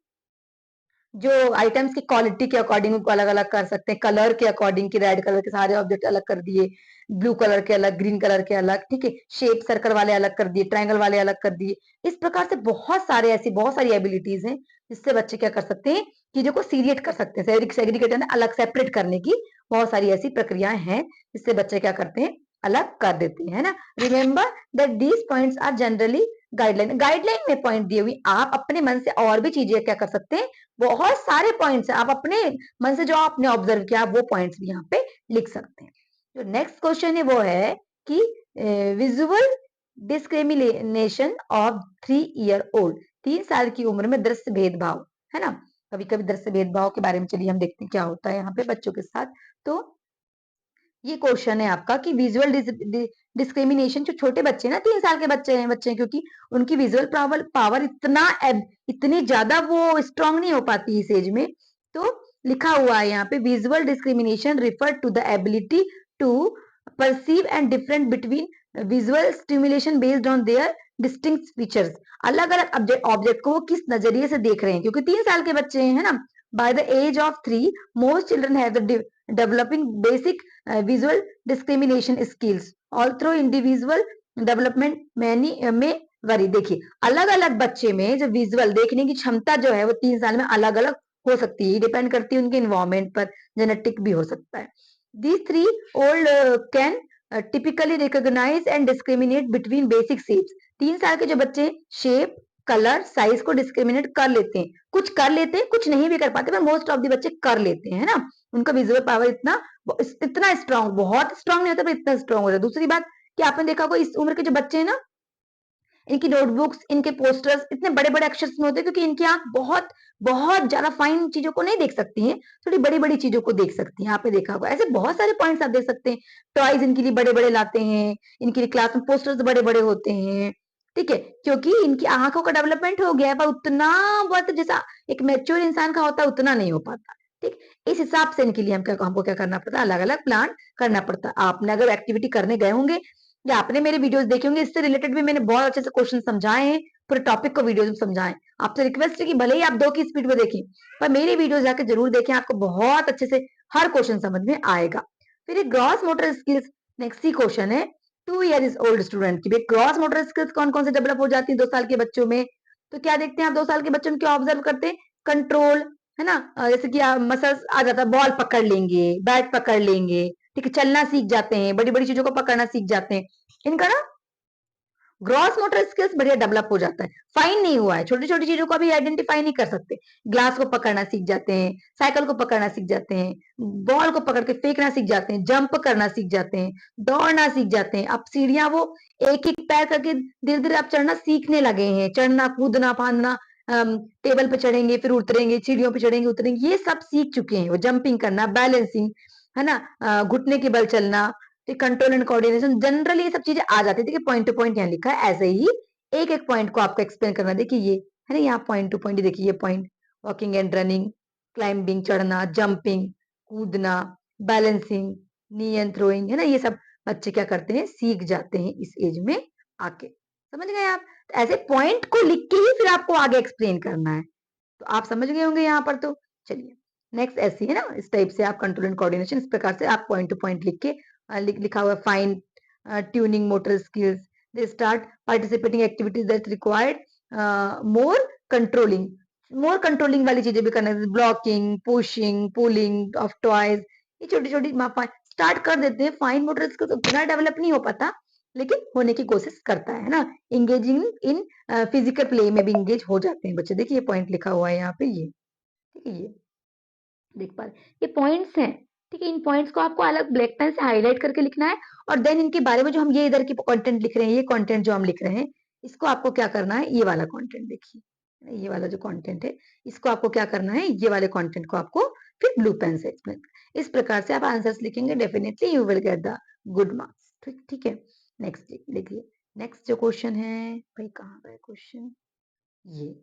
जो आइटम्स की क्वालिटी के अकॉर्डिंग उनको अलग अलग कर सकते हैं, कलर के अकॉर्डिंग, की रेड कलर के सारे ऑब्जेक्ट अलग कर दिए, ब्लू कलर के अलग, ग्रीन कलर के अलग। ठीक है, शेप सर्कल वाले अलग कर दिए, ट्रायंगल वाले अलग कर दिए। इस प्रकार से बहुत सारी एबिलिटीज हैं जिससे बच्चे क्या कर सकते हैं, चीजों को सीरियट कर सकते हैं, सेग्रीगेट अलग सेपरेट करने की बहुत सारी ऐसी प्रक्रियाएं हैं जिससे बच्चे क्या करते हैं, अलग कर देते हैं, है ना। Remember that these points are generally guideline में पॉइंट दिए हुए, आप अपने मन से और भी चीजें क्या कर सकते हैं, बहुत सारे पॉइंट्स आप अपने मन से जो आपने ऑब्जर्व किया वो पॉइंट्स भी यहाँ पे लिख सकते हैं। जो नेक्स्ट क्वेश्चन है वो है कि visual discrimination of 3 year old, 3 साल की उम्र में दृश्य भेदभाव, है ना। कभी कभी दृश्य भेदभाव के बारे में चलिए हम देखते हैं क्या होता है यहाँ पे बच्चों के साथ। तो ये क्वेश्चन है आपका कि विजुअल डिस्क्रिमिनेशन, जो छोटे बच्चे ना 3 साल के बच्चे क्योंकि उनकी विजुअल पावर इतनी ज्यादा वो स्ट्रांग नहीं हो पाती इस एज में। तो लिखा हुआ है यहाँ पे visual discrimination refer to the ability to perceive and different between visual stimulation based on their distinct features. अलग अलग ऑब्जेक्ट को वो किस नजरिए से देख रहे हैं, क्योंकि 3 साल के बच्चे हैं, है ना। By the age of 3 most children have the developing basic visual discrimination skills although individual development many में वरी। देखिए अलग अलग बच्चे में जो विजुअल देखने की क्षमता जो है वो 3 साल में अलग अलग हो सकती है, डिपेंड करती है उनके इन्वायरमेंट पर, जेनेटिक भी हो सकता है। These 3 old can typically recognize and discriminate between basic shapes। 3 साल के जो बच्चे शेप, कलर, साइज को डिस्क्रिमिनेट कर लेते हैं, कुछ कर लेते हैं, कुछ नहीं भी कर पाते, पर मोस्ट ऑफ द बच्चे कर लेते हैं, है ना। उनका विजुअल पावर इतना स्ट्रांग, बहुत स्ट्रांग नहीं होता पर इतना स्ट्रांग होता है। दूसरी बात कि आपने देखा होगा इस उम्र के जो बच्चे हैं ना, इनकी नोटबुक्स, इनके पोस्टर्स इतने बड़े बड़े अक्षर में होते हैं क्योंकि इनकी आंख बहुत बहुत ज्यादा फाइन चीजों को नहीं देख सकती हैं, थोड़ी बड़ी बड़ी चीजों को देख सकती हैं। आपने देखा होगा ऐसे बहुत सारे पॉइंट्स आप देख सकते हैं। टॉयज इनके लिए बड़े बड़े लाते हैं, इनके लिए क्लास में पोस्टर्स बड़े बड़े होते हैं, ठीक है, क्योंकि इनकी आंखों का डेवलपमेंट हो गया है, पर उतना बहुत जैसा एक मैच्योर इंसान का होता है उतना नहीं हो पाता। ठीक, इस हिसाब से इनके लिए हमको क्या करना पड़ता है, अलग अलग प्लान करना पड़ता है। आपने अगर एक्टिविटी करने गए होंगे या आपने मेरे वीडियोस देखे होंगे, इससे रिलेटेड भी मैंने बहुत अच्छे से क्वेश्चन समझाए हैं, पूरे टॉपिक को वीडियोस में समझाएं। आपसे रिक्वेस्ट है कि भले ही आप 2 की स्पीड में देखें, पर मेरी वीडियोस जाकर जरूर देखें, आपको बहुत अच्छे से हर क्वेश्चन समझ में आएगा। फिर एक ग्रॉस मोटर स्किल्स, नेक्स्ट ही क्वेश्चन है 2 years ओल्ड स्टूडेंट की ग्रॉस मोटर स्किल्स कौन कौन से डेवलप हो जाती है 2 साल के बच्चों में। तो क्या देखते हैं आप 2 साल के बच्चों में, क्या ऑब्जर्व करते हैं, कंट्रोल, है ना। जैसे कि मसल्स आ जाता है, बॉल पकड़ लेंगे, बैट पकड़ लेंगे, ठीक है, चलना सीख जाते हैं, बड़ी बड़ी चीजों को पकड़ना सीख जाते हैं। इनका ना ग्रॉस मोटर स्किल्स बढ़िया डेवलप हो जाता है। फाइन नहीं हुआ है, छोटी छोटी चीजों को भी आइडेंटिफाई नहीं कर सकते, ग्लास को पकड़ना सीख जाते हैं, साइकिल को पकड़ना सीख जाते हैं, बॉल को पकड़ के फेंकना सीख जाते हैं, जंप करना सीख जाते हैं, दौड़ना सीख जाते हैं। अब सीढ़ियां वो एक एक पैर करके धीरे धीरे अब चढ़ना सीखने लगे हैं, चढ़ना, कूदना, फांदना, टेबल पे चढ़ेंगे, फिर उतरेंगे, सीढ़ियों पे चढ़ेंगे, उतरेंगे, ये सब सीख चुके हैं वो। जंपिंग करना, बैलेंसिंग, है ना, घुटने के बल चलना, कंट्रोल एंड कोऑर्डिनेशन, जनरली ये सब चीजें आ जाती थी। पॉइंट टू पॉइंट यहाँ लिखा है, ऐसे ही एक एक पॉइंट को आपको एक्सप्लेन करना। देखिए ये है ना, यहाँ पॉइंट टू पॉइंट, देखिए ये point, walking and running, climbing, चढ़ना, जंपिंग, कूदना, बैलेंसिंग, नी एंड थ्रोइंग, है ना, ये सब बच्चे क्या करते हैं, सीख जाते हैं इस एज में आके। समझ गए आप। तो ऐसे पॉइंट को लिख के ही फिर आपको आगे एक्सप्लेन करना है, तो आप समझ गए होंगे यहाँ पर। तो चलिए नेक्स्ट ऐसी है ना, इस टाइप से आप कंट्रोल एंड कोऑर्डिनेशन इस प्रकार से आप पॉइंट टू पॉइंट लिख के लिखा हुआ fine tuning motor skills, they start participating activities that required more controlling वाली चीजें भी करना, blocking, pushing, pulling of toys, ये छोटी छोटी स्टार्ट कर देते हैं। फाइन मोटर स्किल्स उतना डेवलप नहीं हो पाता, लेकिन होने की कोशिश करता है ना। इंगेजिंग इन फिजिकल प्ले में भी इंगेज हो जाते हैं बच्चे। देखिए ये पॉइंट लिखा हुआ है यहाँ पे, ये ठीक है, ये देख पा रहे, ये पॉइंट्स हैं, ठीक है। इन पॉइंट्स को आपको अलग ब्लैक पेन से हाईलाइट करके लिखना है, और देन इनके बारे में जो हम ये इधर की कंटेंट लिख रहे हैं, ये कंटेंट जो हम लिख रहे हैं, इसको आपको क्या करना है, ये वाला कंटेंट देखिए, ये वाला जो कंटेंट है, इसको आपको क्या करना है, ये वाले कंटेंट को आपको फिर ब्लू पेन से एक्सप्लेन, इस प्रकार से आप आंसर्स लिखेंगे, definitely you will get the good marks. ठीक, ठीक है। नेक्स्ट देखिए, नेक्स्ट जो क्वेश्चन है, भाई कहाँ गया क्वेश्चन, ये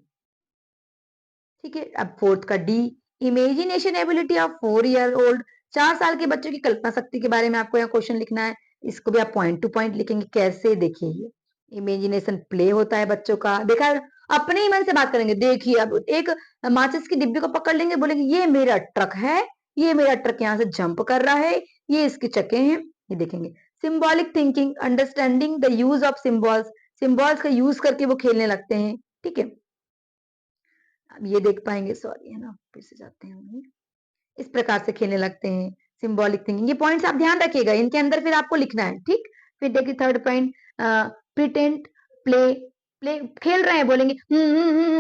ठीक है। अब फोर्थ का D, imagination ability of 4 year old, 4 साल के बच्चों की कल्पना शक्ति के बारे में आपको यहाँ क्वेश्चन लिखना है। इसको भी आप पॉइंट टू पॉइंट लिखेंगे, कैसे, देखिए ये इमेजिनेशन प्ले होता है बच्चों का, देखा है? अपने ही मन से बात करेंगे। देखिए अब एक माचिस की डिब्बी को पकड़ लेंगे, बोलेंगे ये मेरा ट्रक है, ये मेरा ट्रक यहाँ से जंप कर रहा है, ये इसके चक्के हैं, ये देखेंगे। Symbolic thinking, understanding the use of symbols, symbols का यूज करके वो खेलने लगते हैं, ठीक है। अब ये देख पाएंगे, सॉरी, है ना, फिर से जाते हैं हम, इस प्रकार से खेलने लगते हैं। Symbolic thinking. ये पॉइंट्स आप ध्यान रखिएगा, इनके अंदर फिर आपको लिखना है, ठीक। फिर देखिए third point, pretend, play. Play खेल रहे हैं, बोलेंगे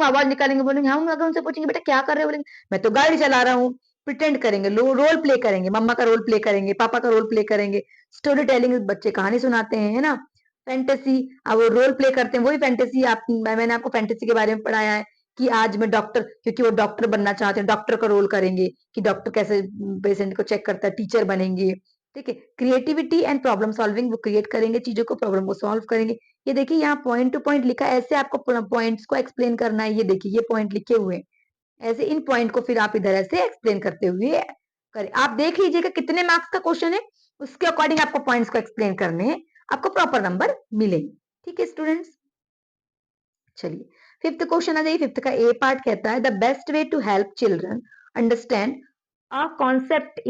आवाज निकालेंगे, बोलेंगे। हम अगर उनसे पूछेंगे बेटा क्या कर रहे हो, बोलेंगे मैं तो गाड़ी चला रहा हूँ। प्रिटेंड करेंगे, रोल प्ले करेंगे, मम्मा का रोल प्ले करेंगे, पापा का रोल प्ले करेंगे। स्टोरी टेलिंग, बच्चे कहानी सुनाते हैं, है ना। फैंटेसी, अब वो रोल प्ले करते हैं, वही फैंटेसी आप, मैंने आपको फैंटेसी के बारे में पढ़ाया है कि आज मैं डॉक्टर, क्योंकि वो डॉक्टर बनना चाहते हैं, डॉक्टर का रोल करेंगे कि डॉक्टर कैसे पेशेंट को चेक करता है, टीचर बनेंगे, ठीक है। क्रिएटिविटी एंड प्रॉब्लम सॉल्विंग, वो क्रिएट करेंगे चीजों को, प्रॉब्लम को सॉल्व करेंगे। ये देखिए यहाँ पॉइंट टू पॉइंट लिखा है, ऐसे आपको पॉइंट्स को एक्सप्लेन करना है। ये देखिए ये पॉइंट लिखे हुए हैं, ऐसे इन पॉइंट को फिर आप इधर ऐसे एक्सप्लेन करते हुए करें। आप देख लीजिएगा कितने मार्क्स का क्वेश्चन है, उसके अकॉर्डिंग आपको पॉइंट्स को एक्सप्लेन करने हैं, आपको प्रॉपर नंबर मिलेंगे, ठीक है स्टूडेंट्स। चलिए फिफ्थ क्वेश्चन आ जाइए। फिफ्थ का ए पार्ट कहता है the best way to help children understand a concept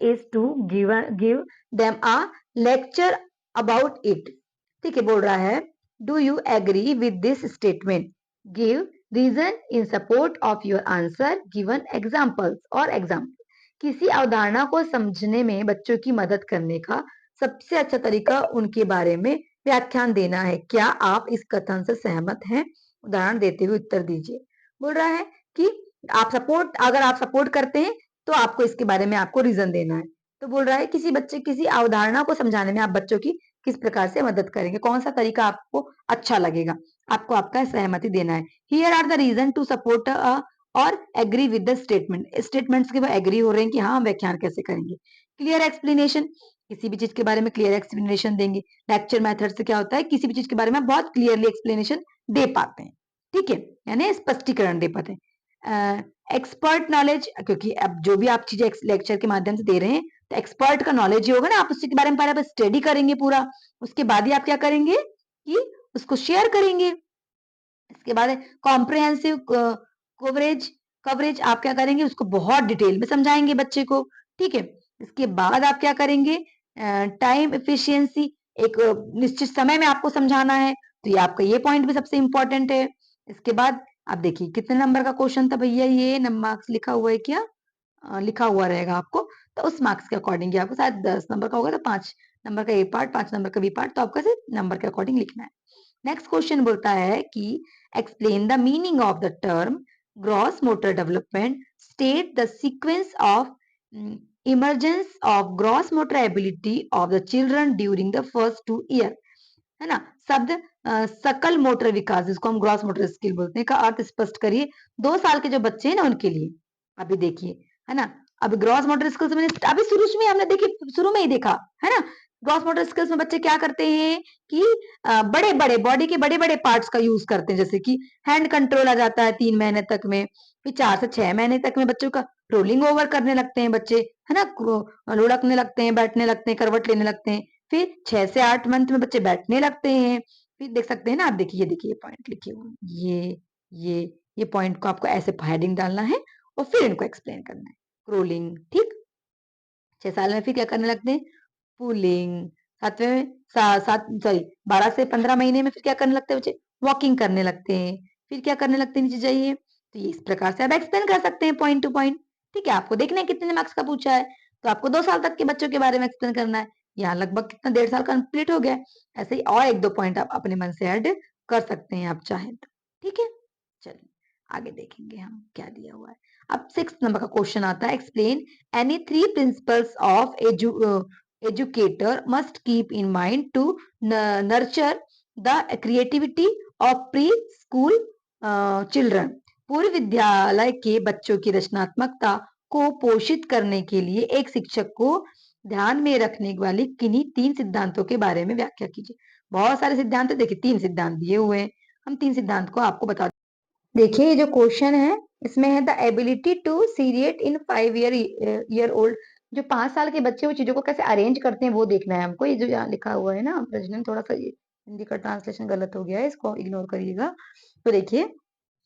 is to give them a lecture about it. ठीक है, बोल रहा है do you agree with this statement, give reason in support of your answer, given examples और example. किसी अवधारणा को समझने में बच्चों की मदद करने का सबसे अच्छा तरीका उनके बारे में व्याख्यान देना है। क्या आप इस कथन से सहमत हैं? उदाहरण देते हुए उत्तर दीजिए। बोल रहा है कि अगर आप सपोर्ट करते हैं तो आपको इसके बारे में आपको रीजन देना है। तो बोल रहा है किसी अवधारणा को समझाने में आप बच्चों की किस प्रकार से मदद करेंगे, कौन सा तरीका आपको अच्छा लगेगा, आपको आपका सहमति देना है। Here are the reason to support और एग्री विद द स्टेटमेंट्स के वो एग्री हो रहे हैं कि हाँ हम व्याख्यान कैसे करेंगे। क्लियर एक्सप्लेनेशन, किसी भी चीज के बारे में क्लियर एक्सप्लेनेशन देंगे। लेक्चर मेथड से क्या होता है, किसी भी चीज के बारे में आप बहुत क्लियरली एक्सप्लेनेशन दे पाते हैं, ठीक है, यानी स्पष्टीकरण दे पाते हैं। एक्सपर्ट नॉलेज, क्योंकि अब जो भी आप चीजें लेक्चर के माध्यम से दे रहे हैं तो एक्सपर्ट का नॉलेज ही होगा ना, आप उसी के बारे में पहले स्टडी करेंगे पूरा, उसके बाद ही आप क्या करेंगे कि उसको शेयर करेंगे। इसके बाद कॉम्प्रिहेंसिव कवरेज, आप क्या करेंगे उसको बहुत डिटेल में समझाएंगे बच्चे को, ठीक है। इसके बाद आप क्या करेंगे, टाइम एफिशिएंसी, एक निश्चित समय में आपको समझाना है, तो ये आपका ये पॉइंट भी सबसे इंपॉर्टेंट है। इसके बाद आप देखिए कितने नंबर का क्वेश्चन था भैया, ये मार्क्स लिखा हुआ है क्या, लिखा हुआ रहेगा आपको, तो उस मार्क्स के अकॉर्डिंग आपको शायद 10 नंबर का होगा तो 5 नंबर का ए पार्ट, 5 नंबर का बी पार्ट, तो आपको सिर्फ नंबर के अकॉर्डिंग लिखना है। नेक्स्ट क्वेश्चन बोलता है कि explain the meaning of the term gross motor development, state the sequence of emergence of gross motor ability of the children during the first 2 year, है ना। शब्द सकल मोटर विकास, जिसको हम ग्रॉस मोटर स्किल बोलते हैं, का अर्थ स्पष्ट करिए 2 साल के जो बच्चे हैं ना उनके लिए। अभी देखिए, है ना, अभी ग्रॉस मोटर स्किल्स में अभी शुरू में हमने देखी, शुरू में ही देखा है ना। ग्रॉस मोटर स्किल्स में बच्चे क्या करते हैं कि बड़े बड़े बॉडी के बड़े बड़े पार्ट्स का यूज करते हैं, जैसे कि हैंड कंट्रोल आ जाता है 3 महीने तक में, फिर 4 से 6 महीने तक में बच्चों का रोलिंग ओवर करने लगते हैं बच्चे, है ना, लुढ़कने लगते हैं, बैठने लगते हैं, करवट लेने लगते हैं, फिर 6 से 8 मंथ में बच्चे बैठने लगते हैं। फिर देख सकते हैं ना आप, देखिए ये पॉइंट लिखे हुए हैं, ये ये पॉइंट को आपको ऐसे हेडिंग डालना है और फिर इनको एक्सप्लेन करना है। क्रोलिंग, ठीक। 6 साल में फिर क्या करने लगते हैं, पुलिंग। 7वें में 12 से 15 महीने में फिर क्या करने लगते हैं बच्चे, वॉकिंग करने लगते हैं। फिर क्या करने लगते हैं, नीचे जाइए, तो ये इस प्रकार से आप एक्सप्लेन कर सकते हैं पॉइंट टू पॉइंट, ठीक है। आपको देखना है कितने मार्क्स का पूछा है, तो आपको 2 साल तक के बच्चों के बारे में एक्सप्लेन करना है। यहाँ लगभग कितना 1.5 साल कंप्लीट हो गया है। ऐसे ही और 1-2 पॉइंट आप अपने मन से ऐड कर सकते हैं आप चाहें तो, ठीक है। चलिए आगे देखेंगे हम क्या दिया हुआ है। अब 6 नंबर का क्वेश्चन आता है, explain any 3 principles of educator must keep in mind to nurture the creativity of pre-school children। पूर्व विद्यालय के बच्चों की रचनात्मकता को पोषित करने के लिए एक शिक्षक को ध्यान में रखने वाली किन्हीं 3 सिद्धांतों के बारे में व्याख्या कीजिए। बहुत सारे सिद्धांत, देखिए 3 सिद्धांत दिए हुए हैं, हम 3 सिद्धांत को आपको बता। देखिए ये जो क्वेश्चन है इसमें है the ability to seriate in 5 year old. जो 5 साल के बच्चे वो चीजों को कैसे अरेंज करते हैं वो देखना है हमको। ये जो यहाँ लिखा हुआ है ना प्रजनन, थोड़ा सा ये हिंदी का ट्रांसलेशन गलत हो गया है, इसको इग्नोर करिएगा। तो देखिए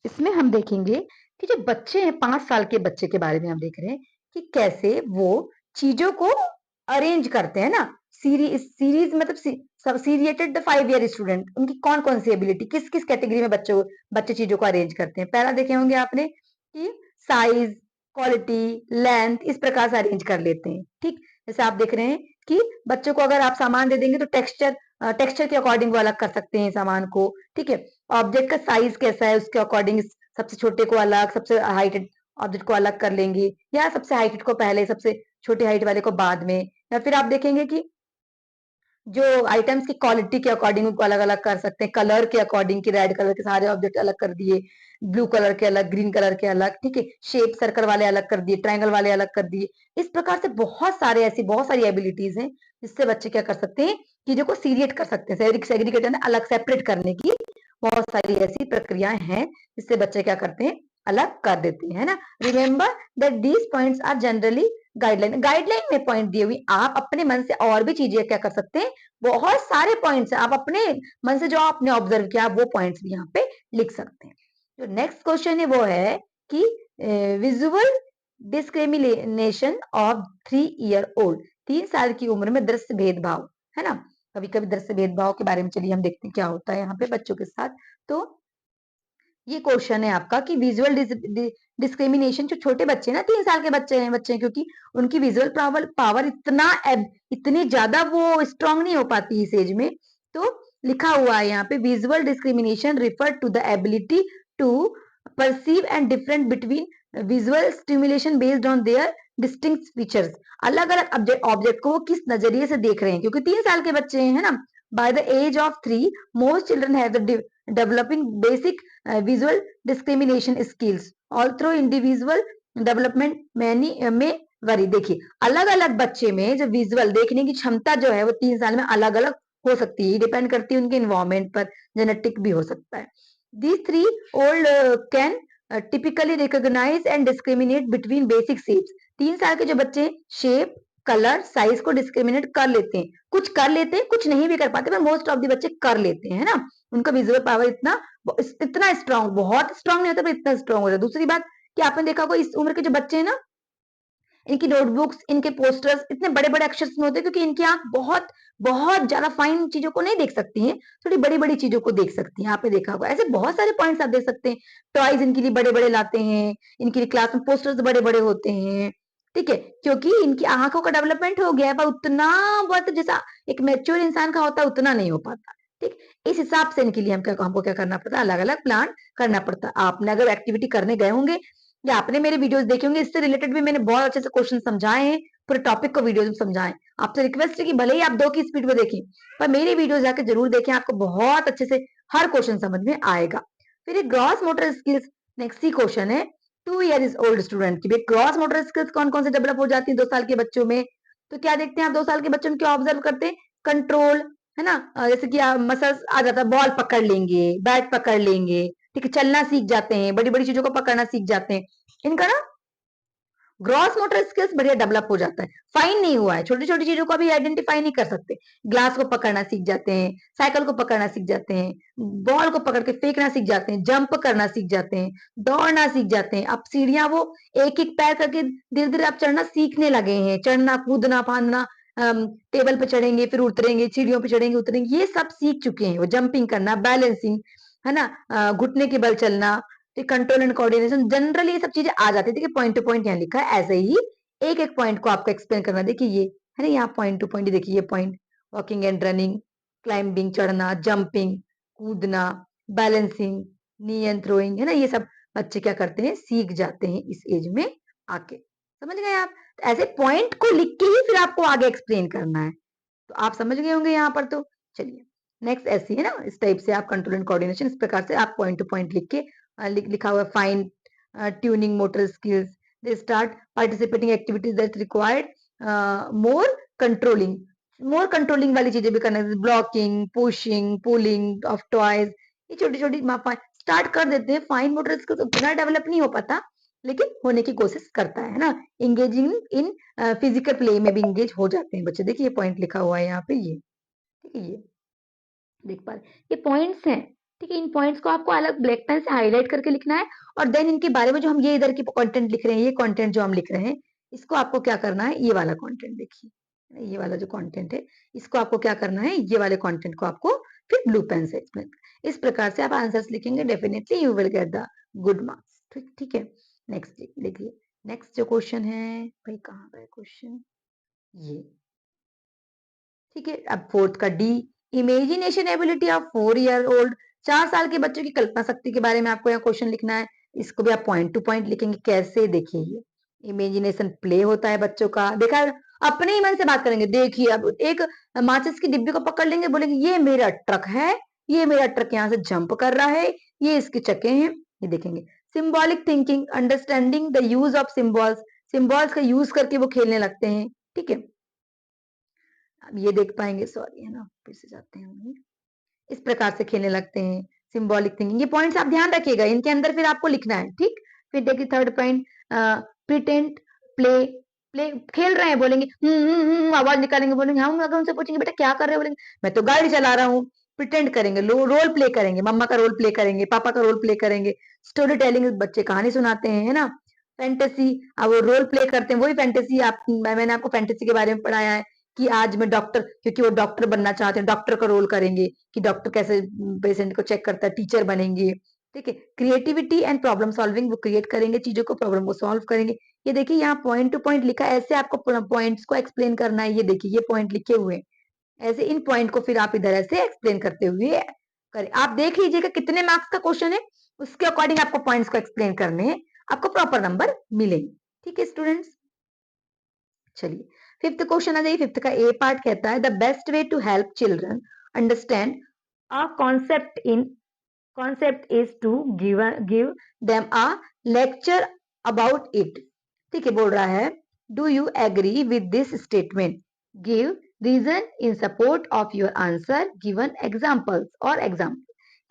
इसमें हम देखेंगे कि जो बच्चे हैं 5 साल के बच्चे के बारे में हम देख रहे हैं कि कैसे वो चीजों को अरेंज करते हैं ना। सीरीज मतलब सब सीरिएटेड द 5 ईयर स्टूडेंट, उनकी कौन कौन सी एबिलिटी, किस किस कैटेगरी में बच्चे चीजों को अरेंज करते हैं। पहला देखे होंगे आपने कि साइज, क्वालिटी, लेंथ, इस प्रकार से अरेंज कर लेते हैं। ठीक, जैसे आप देख रहे हैं कि बच्चों को अगर आप सामान दे देंगे तो टेक्सचर के अकॉर्डिंग वो अलग कर सकते हैं सामान को। ठीक है, ऑब्जेक्ट का साइज कैसा है उसके अकॉर्डिंग सबसे छोटे को अलग, सबसे हाइटेड ऑब्जेक्ट को अलग कर लेंगे, या सबसे हाइटेड को पहले, सबसे छोटी हाइट वाले को बाद में। या फिर आप देखेंगे कि जो आइटम्स की क्वालिटी के अकॉर्डिंग उनको अलग अलग कर सकते हैं, कलर के अकॉर्डिंग, कि रेड कलर के सारे ऑब्जेक्ट अलग कर दिए, ब्लू कलर के अलग, ग्रीन कलर के अलग। ठीक है, शेप सर्कल वाले अलग कर दिए, ट्रायंगल वाले अलग कर दिए। इस प्रकार से बहुत सारे ऐसी बहुत सारी एबिलिटीज हैं जिससे बच्चे क्या कर सकते हैं, चीजों को सीरिएट कर सकते हैं, सेग्रीगेट अलग सेपरेट करने की बहुत सारी ऐसी प्रक्रियाएं हैं जिससे बच्चे क्या करते हैं, अलग कर देते हैं, है ना। Remember that these points are generally guideline में पॉइंट दिए हुए, आप अपने मन से और भी चीजें क्या कर सकते हैं, बहुत सारे पॉइंट्स हैं, आप अपने मन से जो आपने ऑब्जर्व किया वो पॉइंट्स भी यहाँ पे लिख सकते हैं। जो नेक्स्ट क्वेश्चन है वो है कि visual discrimination of 3 year old, 3 साल की उम्र में दृश्य भेदभाव, है ना। कभी कभी दृश्य भेदभाव के बारे में चलिए हम देखते हैं क्या होता है यहाँ पे बच्चों के साथ। तो ये क्वेश्चन है आपका कि विजुअल डिस्क्रिमिनेशन, जो छोटे बच्चे ना 3 साल के बच्चे हैं, क्योंकि उनकी विजुअल पावर इतनी ज्यादा वो स्ट्रांग नहीं हो पाती इस एज में। तो लिखा हुआ है यहाँ पे, visual discrimination refer to the ability to perceive and different between visual stimulation based on their distinct features. अलग अलग ऑब्जेक्ट को वो किस नजरिए से देख रहे हैं, क्योंकि 3 साल के बच्चे हैं, है ना। By the age of 3 most children have the developing basic visual discrimination skills although individual development many में वरी। देखिए अलग अलग बच्चे में जो विजुअल देखने की क्षमता जो है वो 3 साल में अलग अलग हो सकती है, डिपेंड करती है उनके इन्वायरमेंट पर, जेनेटिक भी हो सकता है। These 3 old can typically recognize and discriminate between basic shapes। 3 साल के जो बच्चे शेप, कलर, साइज को डिस्क्रिमिनेट कर लेते हैं, कुछ कर लेते हैं, कुछ नहीं भी कर पाते, पर मोस्ट ऑफ द बच्चे कर लेते हैं, है ना। उनका विजुअल पावर इतना स्ट्रांग, बहुत स्ट्रांग नहीं होता पर इतना स्ट्रांग होता है। दूसरी बात कि आपने देखा होगा इस उम्र के जो बच्चे हैं ना, इनकी नोटबुक्स, इनके पोस्टर्स इतने बड़े बड़े अक्षर में होते हैं, क्योंकि इनकी आंख बहुत बहुत ज्यादा फाइन चीजों को नहीं देख सकती हैं, थोड़ी बड़ी बड़ी चीजों को देख सकती हैं। आपने देखा होगा ऐसे बहुत सारे पॉइंट्स आप देख सकते हैं। टॉयज इनके लिए बड़े बड़े लाते हैं, इनके लिए क्लास में पोस्टर्स बड़े बड़े होते हैं। ठीक है, क्योंकि इनकी आंखों का डेवलपमेंट हो गया है, पर उतना बहुत जैसा एक मैच्योर इंसान का होता है उतना नहीं हो पाता। ठीक, इस हिसाब से इनके लिए हमको क्या करना पड़ता है, अलग अलग प्लान करना पड़ता है। आपने अगर एक्टिविटी करने गए होंगे या आपने मेरे वीडियोस देखे होंगे, इससे रिलेटेड भी मैंने बहुत अच्छे से क्वेश्चन समझाए हैं, पूरे टॉपिक को वीडियोस में समझाएं। आपसे रिक्वेस्ट है कि भले ही आप 2 की स्पीड में देखें, पर मेरी वीडियो जाकर जरूर देखें, आपको बहुत अच्छे से हर क्वेश्चन समझ में आएगा। फिर एक ग्रॉस मोटर स्किल्स, नेक्स्ट ही क्वेश्चन है 2 years ओल्ड स्टूडेंट की भी ग्रॉस मोटर स्किल्स कौन कौन से डेवलप हो जाती है 2 साल के बच्चों में। तो क्या देखते हैं आप 2 साल के बच्चों में, क्या ऑब्जर्व करते हैं, कंट्रोल, है ना। जैसे कि मसल्स आ जाता है, बॉल पकड़ लेंगे, बैट पकड़ लेंगे, ठीक है, चलना सीख जाते हैं, बड़ी बड़ी चीजों को पकड़ना सीख जाते हैं। इनका ना ग्रॉस मोटर स्किल्स बढ़िया डेवलप हो जाता है। फाइन नहीं हुआ है, छोटी छोटी चीजों को भी आइडेंटिफाई नहीं कर सकते, ग्लास को पकड़ना सीख जाते हैं, साइकिल को पकड़ना सीख जाते हैं, बॉल को पकड़ के फेंकना सीख जाते हैं, जंप करना सीख जाते हैं, दौड़ना सीख जाते हैं। अब सीढ़ियां वो एक एक पैर करके धीरे धीरे अब चढ़ना सीखने लगे हैं, चढ़ना, कूदना, फांदना, टेबल पे चढ़ेंगे, फिर उतरेंगे, सीढ़ियों पे चढ़ेंगे, उतरेंगे, ये सब सीख चुके हैं वो। जंपिंग करना, बैलेंसिंग, है ना, घुटने के बल चलना, कंट्रोल एंड कोऑर्डिनेशन, जनरली ये सब चीजें आ जाती है। देखिए पॉइंट टू पॉइंट यहाँ लिखा है, ऐसे ही एक एक पॉइंट को आपको एक्सप्लेन करना। देखिए ये है ना, यहाँ पॉइंट टू पॉइंट, देखिए ये point, walking and running, climbing, चढ़ना, जंपिंग, कूदना, बैलेंसिंग, नी एंड थ्रोइंग, है ना, ये सब बच्चे क्या करते हैं, सीख जाते हैं इस एज में आके। समझ गए आप। तो ऐसे पॉइंट को लिख के ही फिर आपको आगे एक्सप्लेन करना है, तो आप समझ गए होंगे यहाँ पर। तो चलिए नेक्स्ट ऐसी है ना, इस टाइप से आप कंट्रोल एंड कोऑर्डिनेशन इस प्रकार से आप पॉइंट टू पॉइंट लिख के लिखा हुआ fine tuning motor skills, they start participating activities that required more controlling, more controlling वाली चीजें भी करना, blocking, pushing, pulling of toys, ये छोटी छोटी स्टार्ट कर देते हैं। फाइन मोटर स्किल्स उतना डेवलप नहीं हो पाता, लेकिन होने की कोशिश करता है ना। इंगेजिंग इन फिजिकल प्ले में भी इंगेज हो जाते हैं बच्चे। देखिए ये पॉइंट लिखा हुआ है यहाँ पे, ये ठीक है, ये देख पा रहे, ये पॉइंट्स हैं। ठीक है, इन पॉइंट्स को आपको अलग ब्लैक पेन से हाईलाइट करके लिखना है, और देन इनके बारे में जो हम ये इधर की कंटेंट लिख रहे हैं, ये कंटेंट जो हम लिख रहे हैं, इसको आपको क्या करना है, ये वाला कंटेंट देखिए, ये वाला जो कंटेंट है, इसको आपको क्या करना है, ये वाले कंटेंट को आपको फिर ब्लू पेन से इस प्रकार से आप आंसर्स लिखेंगे, definitely you will get the good marks. ठीक है, नेक्स्ट देखिए, नेक्स्ट जो क्वेश्चन है भाई, कहाँ गए क्वेश्चन, ये ठीक है। अब फोर्थ का D, imagination ability of 4 year old, 4 साल के बच्चों की कल्पना शक्ति के बारे में आपको यहाँ क्वेश्चन लिखना है। इसको भी आप पॉइंट टू पॉइंट लिखेंगे। कैसे, देखिए ये इमेजिनेशन प्ले होता है बच्चों का, देखा है? अपने ही मन से बात करेंगे। देखिए अब एक माचिस की डिब्बी को पकड़ लेंगे, बोलेंगे ये मेरा ट्रक है, ये मेरा ट्रक यहाँ से जंप कर रहा है, ये इसके चक्के हैं, ये देखेंगे। Symbolic thinking, understanding the use of symbols, symbols का यूज करके वो खेलने लगते हैं, ठीक है। अब ये देख पाएंगे, सॉरी है ना, फिर से जाते हैं हम। इस प्रकार से खेलने लगते हैं, सिंबॉलिक थिंकिंग। ये पॉइंट्स आप ध्यान रखिएगा, इनके अंदर फिर आपको लिखना है, ठीक। फिर देखिए third point, pretend play, play खेल रहे हैं, बोलेंगे आवाज निकालेंगे, बोलेंगे हम, अगर उनसे पूछेंगे बेटा क्या कर रहे हो, बोलेंगे मैं तो गाड़ी चला रहा हूँ। प्रिटेंड करेंगे, रोल प्ले करेंगे, मम्मा का रोल प्ले करेंगे, पापा का रोल प्ले करेंगे। स्टोरी टेलिंग, बच्चे कहानी सुनाते हैं, है ना। फैंटेसी, अब वो रोल प्ले करते हैं, वही फैंटेसी आप, मैंने आपको फैंटेसी के बारे में पढ़ाया है कि आज मैं डॉक्टर, क्योंकि वो डॉक्टर बनना चाहते हैं, डॉक्टर का रोल करेंगे कि डॉक्टर कैसे पेशेंट को चेक करता है, टीचर बनेंगे, ठीक है। क्रिएटिविटी एंड प्रॉब्लम सॉल्विंग, वो क्रिएट करेंगे चीजों को, प्रॉब्लम को सॉल्व करेंगे। ये देखिए यहाँ पॉइंट टू पॉइंट लिखा है, ऐसे आपको पॉइंट्स को एक्सप्लेन करना है। ये देखिए ये पॉइंट लिखे हुए हैं, ऐसे इन पॉइंट को फिर आप इधर ऐसे एक्सप्लेन करते हुए करें। आप देख लीजिएगा कितने मार्क्स का क्वेश्चन है, उसके अकॉर्डिंग आपको पॉइंट्स को एक्सप्लेन करने हैं, आपको प्रॉपर नंबर मिलेंगे, ठीक है स्टूडेंट्स। चलिए फिफ्थ क्वेश्चन आ जाइए। फिफ्थ का ए पार्ट कहता है the best way to help children understand a concept is to give them a lecture about it, ठीक है। बोल रहा है do you agree with this statement, give reason in support of your answer, given examples और example.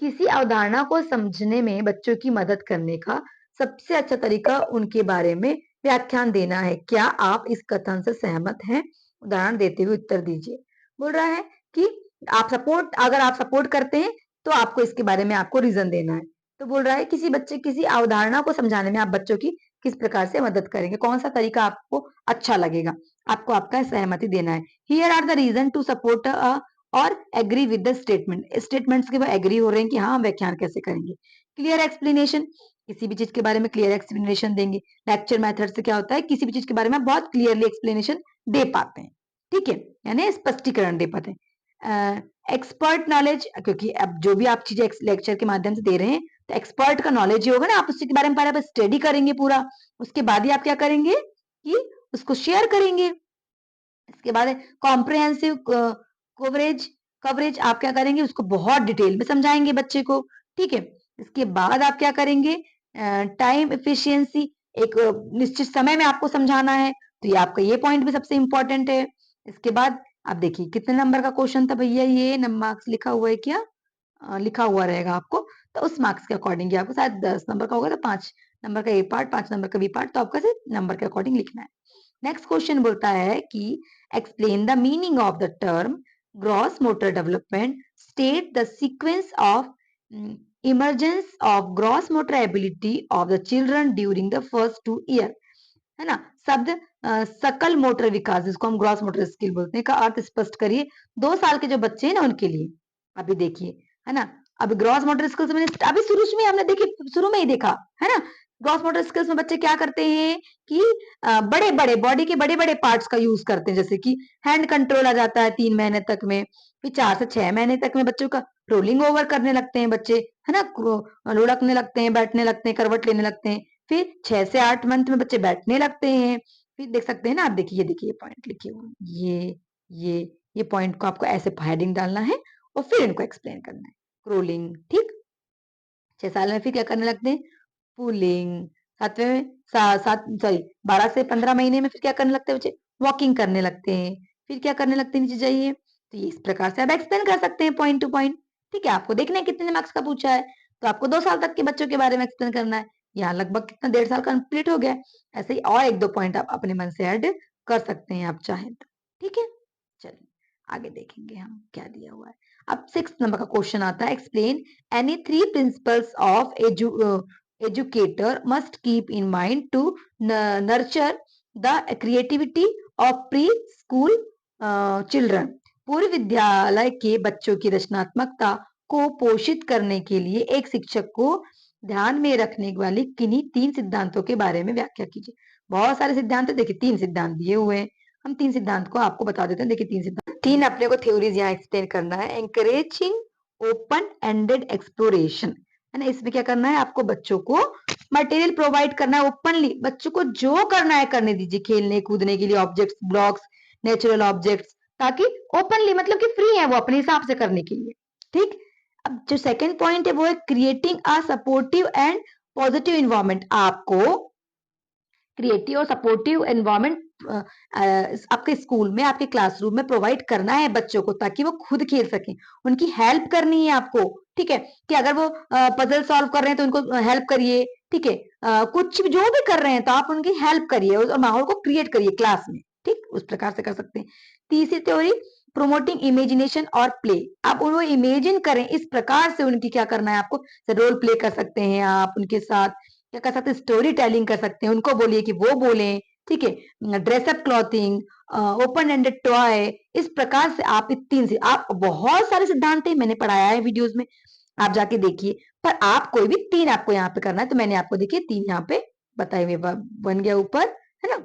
किसी अवधारणा को समझने में बच्चों की मदद करने का सबसे अच्छा तरीका उनके बारे में व्याख्यान देना है। क्या आप इस कथन से सहमत हैं? उदाहरण देते हुए उत्तर दीजिए। बोल रहा है कि अगर आप सपोर्ट करते हैं तो आपको इसके बारे में आपको रीजन देना है। तो बोल रहा है किसी अवधारणा को समझाने में आप बच्चों की किस प्रकार से मदद करेंगे, कौन सा तरीका आपको अच्छा लगेगा, आपको आपका सहमति देना है। Here are the reason to support और एग्री विद द स्टेटमेंट्स के वो एग्री हो रहे हैं कि हाँ हम व्याख्यान कैसे करेंगे। क्लियर एक्सप्लेनेशन, किसी भी चीज के बारे में क्लियर एक्सप्लेनेशन देंगे। लेक्चर मेथड से क्या होता है, किसी भी चीज के बारे में बहुत क्लियरली एक्सप्लेनेशन दे पाते हैं, ठीक है, यानी स्पष्टीकरण दे पाते हैं। एक्सपर्ट नॉलेज, क्योंकि अब जो भी आप चीजें लेक्चर के माध्यम से दे रहे हैं तो एक्सपर्ट का नॉलेज ही होगा ना, आप उसी के बारे में पहले स्टडी करेंगे पूरा, उसके बाद ही आप क्या करेंगे कि उसको शेयर करेंगे। इसके बाद कॉम्प्रिहेंसिव कवरेज, कवरेज आप क्या करेंगे, उसको बहुत डिटेल में समझाएंगे बच्चे को, ठीक है। इसके बाद आप क्या करेंगे, टाइम एफिशिएंसी, एक निश्चित समय में आपको समझाना है, तो ये आपका ये पॉइंट भी सबसे इंपॉर्टेंट है। इसके बाद आप देखिए कितने नंबर का क्वेश्चन था भैया, ये मार्क्स लिखा हुआ है क्या, लिखा हुआ रहेगा आपको, तो उस मार्क्स के अकॉर्डिंग आपको शायद 10 नंबर का होगा तो 5 नंबर का ए पार्ट, 5 नंबर का बी पार्ट, तो आपका नंबर के अकॉर्डिंग लिखना है। नेक्स्ट क्वेश्चन बोलता है कि explain the meaning of the term gross motor development, state the sequence of emergence of gross motor ability of the children during the first 2 year, है ना। शब्द सकल मोटर विकास, जिसको हम ग्रॉस मोटर स्किल बोलते हैं, का अर्थ स्पष्ट करिए 2 साल के जो बच्चे हैं ना उनके लिए। अभी देखिए, है ना, अभी ग्रॉस मोटर स्किल्स में अभी शुरू में हमने देखी, शुरू में ही देखा है ना। ग्रॉस मोटर स्किल्स में बच्चे क्या करते हैं कि बड़े बड़े बॉडी के बड़े बड़े पार्ट्स का यूज करते हैं, जैसे कि हैंड कंट्रोल आ जाता है 3 महीने तक में, फिर 4 से 6 महीने तक में बच्चों का रोलिंग ओवर करने लगते हैं बच्चे, है ना, लुढ़कने लगते हैं, बैठने लगते हैं, करवट लेने लगते हैं। फिर 6 से 8 मंथ में बच्चे बैठने लगते हैं। फिर देख सकते हैं ना आप, देखिए देखिए ये पॉइंट लिखे हुए हैं, ये ये पॉइंट को आपको ऐसे हेडिंग डालना है और फिर इनको एक्सप्लेन करना है। क्रोलिंग, ठीक। 6 साल में फिर क्या करने लगते हैं, पुलिंग। 7वें सात सॉरी 12 से 15 महीने में फिर क्या करने लगते हैं बच्चे, वॉकिंग करने लगते हैं। फिर क्या करने लगते हैं, नीचे जाइए, तो ये इस प्रकार से आप एक्सप्लेन कर सकते हैं पॉइंट टू पॉइंट, ठीक है। आपको देखना है कितने मार्क्स का पूछा है, तो आपको 2 साल तक के बच्चों के बारे में एक्सप्लेन करना है। यहाँ लगभग कितना 1.5 साल कंप्लीट हो गया। ऐसे ही और 1-2 पॉइंट आप अपने मन से ऐड कर सकते हैं आप चाहें तो, ठीक है। चलिए आगे देखेंगे हम क्या दिया हुआ है। अब 6 नंबर का क्वेश्चन आता है, explain any 3 principles of educator must keep in mind to nurture the creativity of pre-school children। पूर्व विद्यालय के बच्चों की रचनात्मकता को पोषित करने के लिए एक शिक्षक को ध्यान में रखने वाली किन्हीं 3 सिद्धांतों के बारे में व्याख्या कीजिए। बहुत सारे सिद्धांत है, देखिए 3 सिद्धांत दिए हुए हैं। हम 3 सिद्धांत को आपको बता देते हैं। देखिए 3 सिद्धांत, 3 अपने को थ्योरीज यहाँ एक्सप्लेन करना है। एंकरेजिंग ओपन एंडेड एक्सप्लोरेशन, है ना। इसमें क्या करना है, आपको बच्चों को मटेरियल प्रोवाइड करना है ओपनली। बच्चों को जो करना है करने दीजिए, खेलने कूदने के लिए, ऑब्जेक्ट्स, ब्लॉक्स, नेचुरल ऑब्जेक्ट्स, ताकि ओपनली मतलब कि फ्री है वो अपने हिसाब से करने के लिए, ठीक। अब जो सेकंड पॉइंट है वो है creating a supportive and positive environment. आपको क्रिएटिव और सपोर्टिव एनवायरनमेंट आपके स्कूल में, आपके क्लासरूम में प्रोवाइड करना है बच्चों को, ताकि वो खुद खेल सकें। उनकी हेल्प करनी है आपको, ठीक है, कि अगर वो पजल सॉल्व कर रहे हैं तो उनको हेल्प करिए, ठीक है। कुछ जो भी कर रहे हैं तो आप उनकी हेल्प करिए और माहौल को क्रिएट करिए क्लास में, ठीक, उस प्रकार से कर सकते हैं। तीसरी थ्योरी, प्रोमोटिंग इमेजिनेशन और प्ले। आप उनको इमेजिन करें, इस प्रकार से उनकी क्या करना है आपको, रोल प्ले कर सकते हैं आप उनके साथ, क्या कर सकते हैं, स्टोरी टेलिंग कर सकते हैं, उनको बोलिए कि वो बोले, ठीक है। Dress up clothing, open ended toy, इस प्रकार से आप तीन से, आप बहुत सारे सिद्धांत है, मैंने पढ़ाया है वीडियोस में, आप जाके देखिए। पर आप कोई भी 3 आपको यहाँ पे करना है, तो मैंने आपको देखिए 3 यहाँ पे बताए हुए बन गया ऊपर, है ना,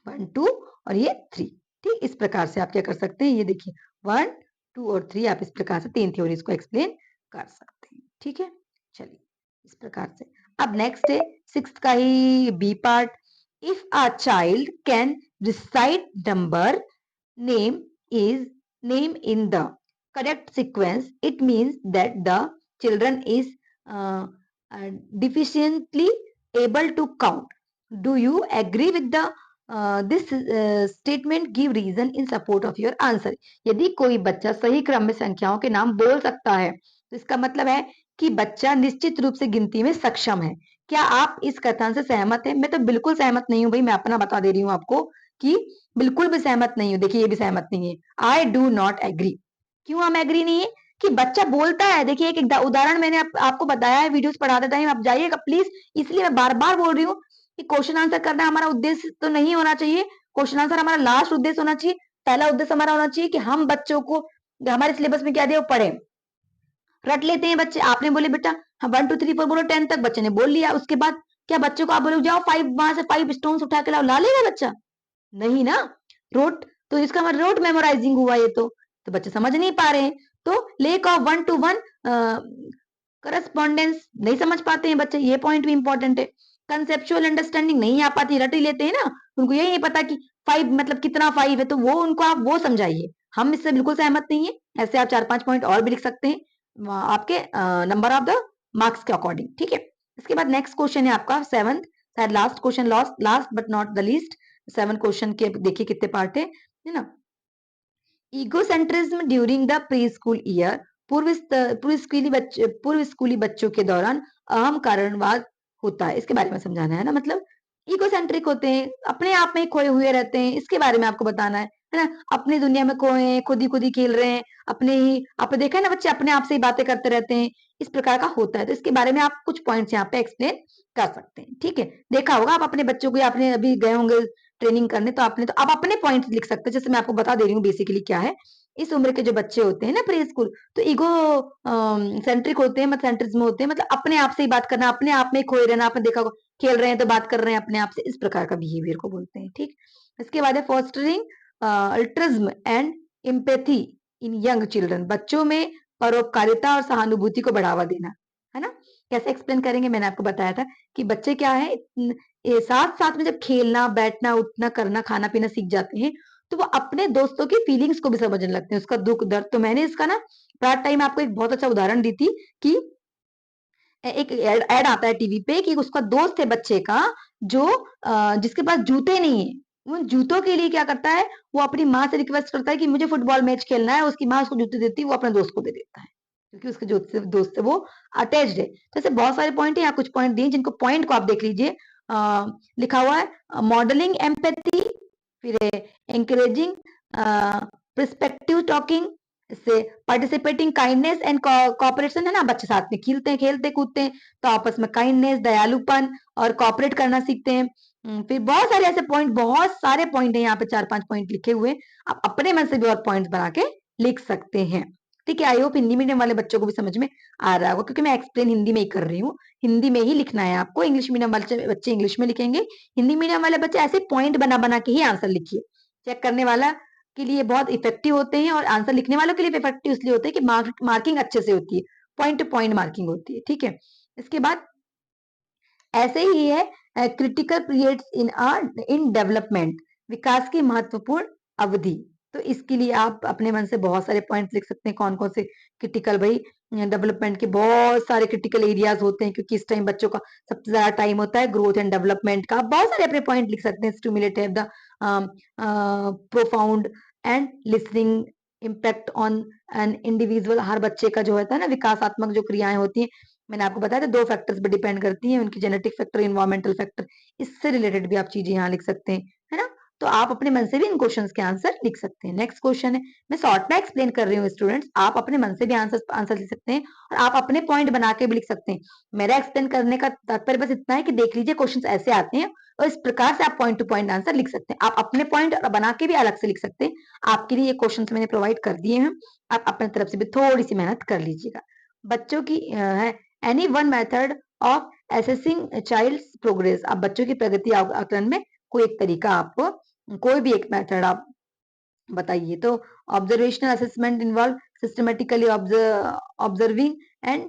1 2 और ये 3, ठीक। इस प्रकार से आप क्या कर सकते हैं, ये देखिए 1 2 और 3, आप इस प्रकार से 3 थ्योरीज को एक्सप्लेन कर सकते हैं, ठीक है। चलिए इस प्रकार से। अब नेक्स्ट है 6th का ही B part. If a child can recite number name in the correct sequence, it means that the children is deficiently able to count. Do you agree with the this statement? Give reason in support of your answer. यदि कोई बच्चा सही क्रम में संख्याओं के नाम बोल सकता है, तो इसका मतलब है कि बच्चा निश्चित रूप से गिनती में सक्षम है। क्या आप इस कथन से सहमत हैं? मैं तो बिल्कुल सहमत नहीं हूं भाई, मैं अपना बता दे रही हूं आपको कि बिल्कुल भी सहमत नहीं हूं। देखिए ये भी सहमत नहीं है, आई डू नॉट एग्री। क्यों हम एग्री नहीं है? कि बच्चा बोलता है। देखिए एक उदाहरण मैंने आपको बताया है वीडियोस पढ़ाते टाइम, आप जाइएगा प्लीज। इसलिए मैं बार बार बोल रही हूँ कि क्वेश्चन आंसर करना हमारा उद्देश्य तो नहीं होना चाहिए, क्वेश्चन आंसर हमारा लास्ट उद्देश्य होना चाहिए। पहला उद्देश्य हमारा होना चाहिए कि हम बच्चों को, हमारे सिलेबस में क्या दिया वो पढ़े, रट लेते हैं बच्चे। आपने बोले बेटा हाँ 1 2 3 4 बोलो 10 तक, बच्चे ने बोल लिया। उसके बाद क्या बच्चों को आप बोलो जाओ 5 वहां से 5 स्टोन्स उठा के लाओ, ला लेगा बच्चा? नहीं ना। रोट, तो इसका मतलब रोट मेमोराइजिंग हुआ ये तो बच्चे समझ नहीं पा रहे हैं। तो लेक ऑफ 1 to 1 करस्पॉन्डेंस, नहीं समझ पाते हैं बच्चे, ये पॉइंट भी इंपॉर्टेंट है। कंसेप्चुअल अंडरस्टैंडिंग नहीं आ पाती, रट ही लेते हैं ना, उनको यही नहीं पता कि 5 मतलब कितना 5 है, तो वो उनको आप वो समझाइए। हम इससे बिल्कुल सहमत नहीं है। ऐसे आप 4-5 पॉइंट और भी लिख सकते हैं आपके नंबर ऑफ द मार्क्स के अकॉर्डिंग, ठीक है। इसके बाद नेक्स्ट क्वेश्चन है आपका 7th, शायद last question, last but not the least. 7 question के देखिए कितने पार्ट है ना। Egocentrism during the pre school year, पूर्व स्कूली बच्चों के दौरान अहम कारणवाद होता है। इसके बारे में समझाना है ना, मतलब इगोसेंट्रिक होते हैं, अपने आप में खोए हुए रहते हैं, इसके बारे में आपको बताना है ना। अपनी दुनिया में खोए हैं, खुद ही खेल रहे हैं, अपने ही, आपने देखा है ना बच्चे अपने आप से ही बातें करते रहते हैं, इस प्रकार का होता है। तो इसके बारे में आप कुछ पॉइंट्स यहाँ पे एक्सप्लेन कर सकते हैं, ठीक है। देखा होगा आप अपने बच्चों को, आपने अभी गए होंगे ट्रेनिंग करने, तो आपने, तो आप अपने पॉइंट्स लिख सकते हैं। जैसे मैं आपको बता दे रही हूँ बेसिकली क्या है। इस उम्र के जो बच्चे होते हैं ना प्री स्कूल, तो ईगो सेंट्रिक होते हैं, मतलब सेंट्रिज्म होते हैं, मतलब अपने आप से ही बात करना, अपने आप में खोए रहना। आपने देखा होगा खेल रहे हैं तो बात कर रहे हैं अपने आप से, इस प्रकार का बिहेवियर को बोलते हैं, ठीक। इसके बाद है fostering altruism and empathy in young children, बच्चों में परोपकारिता और सहानुभूति को बढ़ावा देना, है ना। कैसे एक्सप्लेन करेंगे, मैंने आपको बताया था कि बच्चे क्या है, साथ साथ में जब खेलना, बैठना, उठना, करना, खाना पीना सीख जाते हैं, तो वो अपने दोस्तों की फीलिंग्स को भी समझने लगते हैं, उसका दुख दर्द। तो मैंने इसका ना पार्ट टाइम आपको एक बहुत अच्छा उदाहरण दी थी कि एक ऐड आता है टीवी पे कि उसका दोस्त है बच्चे का, जो जिसके पास जूते नहीं है, उन जूतों के लिए क्या करता है, वो अपनी माँ से रिक्वेस्ट करता है कि मुझे फुटबॉल मैच खेलना है। उसकी माँ उसको जूते देती है, वो अपने दोस्त को दे देता है, क्योंकि उसके दोस्त से वो अटैच्ड है। तो ऐसे बहुत सारे पॉइंट है, यहाँ कुछ पॉइंट दिए जिनको पॉइंट को आप देख लीजिए। लिखा हुआ है मॉडलिंग एम्पैथी, फिर एंकरेजिंग पर्सपेक्टिव टॉकिंग, इससे पार्टिसिपेटिंग काइंडनेस एंड कोऑपरेशन, है ना। बच्चे साथ में खेलते हैं, खेलते कूदते हैं, तो आपस में काइंडनेस, दयालुपन और कोऑपरेट करना सीखते हैं। फिर बहुत सारे ऐसे पॉइंट, बहुत सारे पॉइंट है यहाँ पे, 4-5 पॉइंट लिखे हुए, आप अपने मन से भी और पॉइंट्स बना के लिख सकते हैं, ठीक है। आई होप हिंदी मीडियम वाले बच्चों को भी समझ में आ रहा होगा, क्योंकि मैं एक्सप्लेन हिंदी में ही कर रही हूँ। हिंदी में ही लिखना है आपको। इंग्लिश मीडियम वाले बच्चे इंग्लिश में लिखेंगे, हिंदी मीडियम वाले बच्चे ऐसे पॉइंट बना बना के ही आंसर लिखिए। चेक करने वाला के लिए बहुत इफेक्टिव होते हैं, और आंसर लिखने वालों के लिए इफेक्टिव इसलिए होते हैं कि मार्किंग अच्छे से होती है, पॉइंट टू पॉइंट मार्किंग होती है। ठीक है। इसके बाद ऐसे ही है क्रिटिकल पीरियड्स इन डेवलपमेंट, विकास की महत्वपूर्ण अवधि। तो इसके लिए आप अपने मन से बहुत सारे पॉइंट्स लिख सकते हैं। कौन कौन से क्रिटिकल, भाई डेवलपमेंट के बहुत सारे क्रिटिकल एरियाज होते हैं, क्योंकि इस टाइम बच्चों का सबसे ज्यादा टाइम होता है ग्रोथ एंड डेवलपमेंट का। बहुत सारे अपने पॉइंट लिख सकते हैं। Stimulative the profound and listening impact on an individual. हर बच्चे का जो होता है ना, विकासात्मक जो क्रियाएं होती हैं, मैंने आपको बताया था 2 फैक्टर्स पे डिपेंड करती हैं, उनकी जेनेटिक फैक्टर, एनवायरमेंटल फैक्टर। इससे रिलेटेड भी आप चीजें यहाँ लिख सकते हैं, है ना। तो आप अपने मन से भी इन क्वेश्चंस के आंसर लिख सकते हैं। नेक्स्ट क्वेश्चन है, मैं शॉर्ट में एक्सप्लेन कर रही हूँ स्टूडेंट्स, आप अपने मन से भी आंसर लिख सकते हैं, और आप अपने पॉइंट बना के भी लिख सकते हैं। मेरा एक्सप्लेन करने का तात्पर्य बस इतना है कि देख लीजिए क्वेश्चन ऐसे आते हैं, और इस प्रकार से आप पॉइंट टू पॉइंट आंसर लिख सकते हैं। आप अपने पॉइंट बना के भी अलग से लिख सकते हैं। आपके लिए ये क्वेश्चन मैंने प्रोवाइड कर दिए हैं, आप अपने तरफ से भी थोड़ी सी मेहनत कर लीजिएगा। बच्चों की है any one method of assessing child's progress. आप बच्चों की प्रगति आकलन में कोई एक तरीका, आपको कोई भी एक मेथड आप बताइए। तो observational assessment involve systematically observing and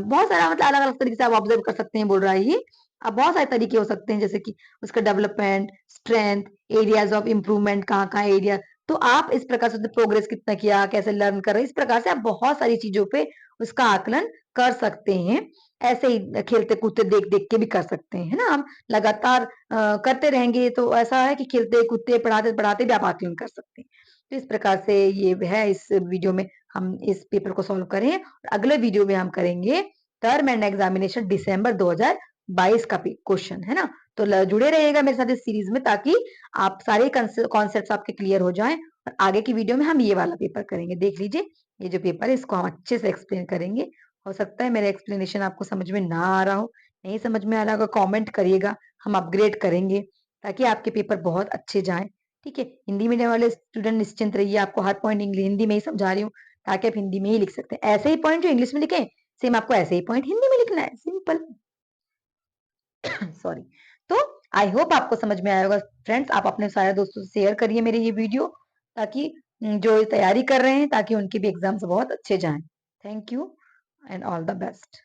बहुत सारा, मतलब अलग अलग तरीके से आप ऑब्जर्व कर सकते हैं, बोल रहा है ये। अब बहुत सारे तरीके हो सकते हैं, जैसे कि उसका development, strength, areas of improvement, कहाँ कहाँ एरिया। तो आप इस प्रकार से प्रोग्रेस कितना किया, कैसे लर्न कर रहे हैं, इस प्रकार से आप बहुत सारी चीजों पे उसका आकलन कर सकते हैं। ऐसे ही खेलते कूदते देख देख के भी कर सकते हैं, है ना। हम लगातार करते रहेंगे तो ऐसा है कि खेलते कूदते पढ़ाते पढ़ाते भी आप आकलन कर सकते हैं। तो इस प्रकार से ये है, इस वीडियो में हम इस पेपर को सॉल्व करें, और अगले वीडियो में हम करेंगे टर्म एंड एग्जामिनेशन दिसंबर 2022 का क्वेश्चन, है ना। तो जुड़े रहिएगा मेरे साथ इस सीरीज में, ताकि आप सारे कॉन्सेप्ट्स आपके क्लियर हो जाएं, और आगे की वीडियो में हम ये वाला पेपर करेंगे। देख लीजिए, ये जो पेपर है इसको हम अच्छे से एक्सप्लेन करेंगे। हो सकता है मेरा एक्सप्लेनेशन आपको समझ में ना आ रहा हो, नहीं समझ में आ रहा होगा, कमेंट करिएगा, हम अपग्रेड करेंगे, ताकि आपके पेपर बहुत अच्छे जाएं। ठीक है। हिंदी मीडियम वाले स्टूडेंट निश्चिंत रहिए, आपको हर पॉइंट हिंदी में ही समझा रही हूँ, ताकि आप हिंदी में ही लिख सकते हैं। ऐसे ही पॉइंट जो इंग्लिश में लिखे, सेम आपको ऐसे ही पॉइंट हिंदी में लिखना है, सिंपल। सॉरी। तो आई होप आपको समझ में आया होगा फ्रेंड्स। आप अपने सारे दोस्तों से शेयर करिए मेरे ये वीडियो, ताकि जो तैयारी कर रहे हैं, ताकि उनके भी एग्जाम्स बहुत अच्छे जाएं। Thank you and all the best.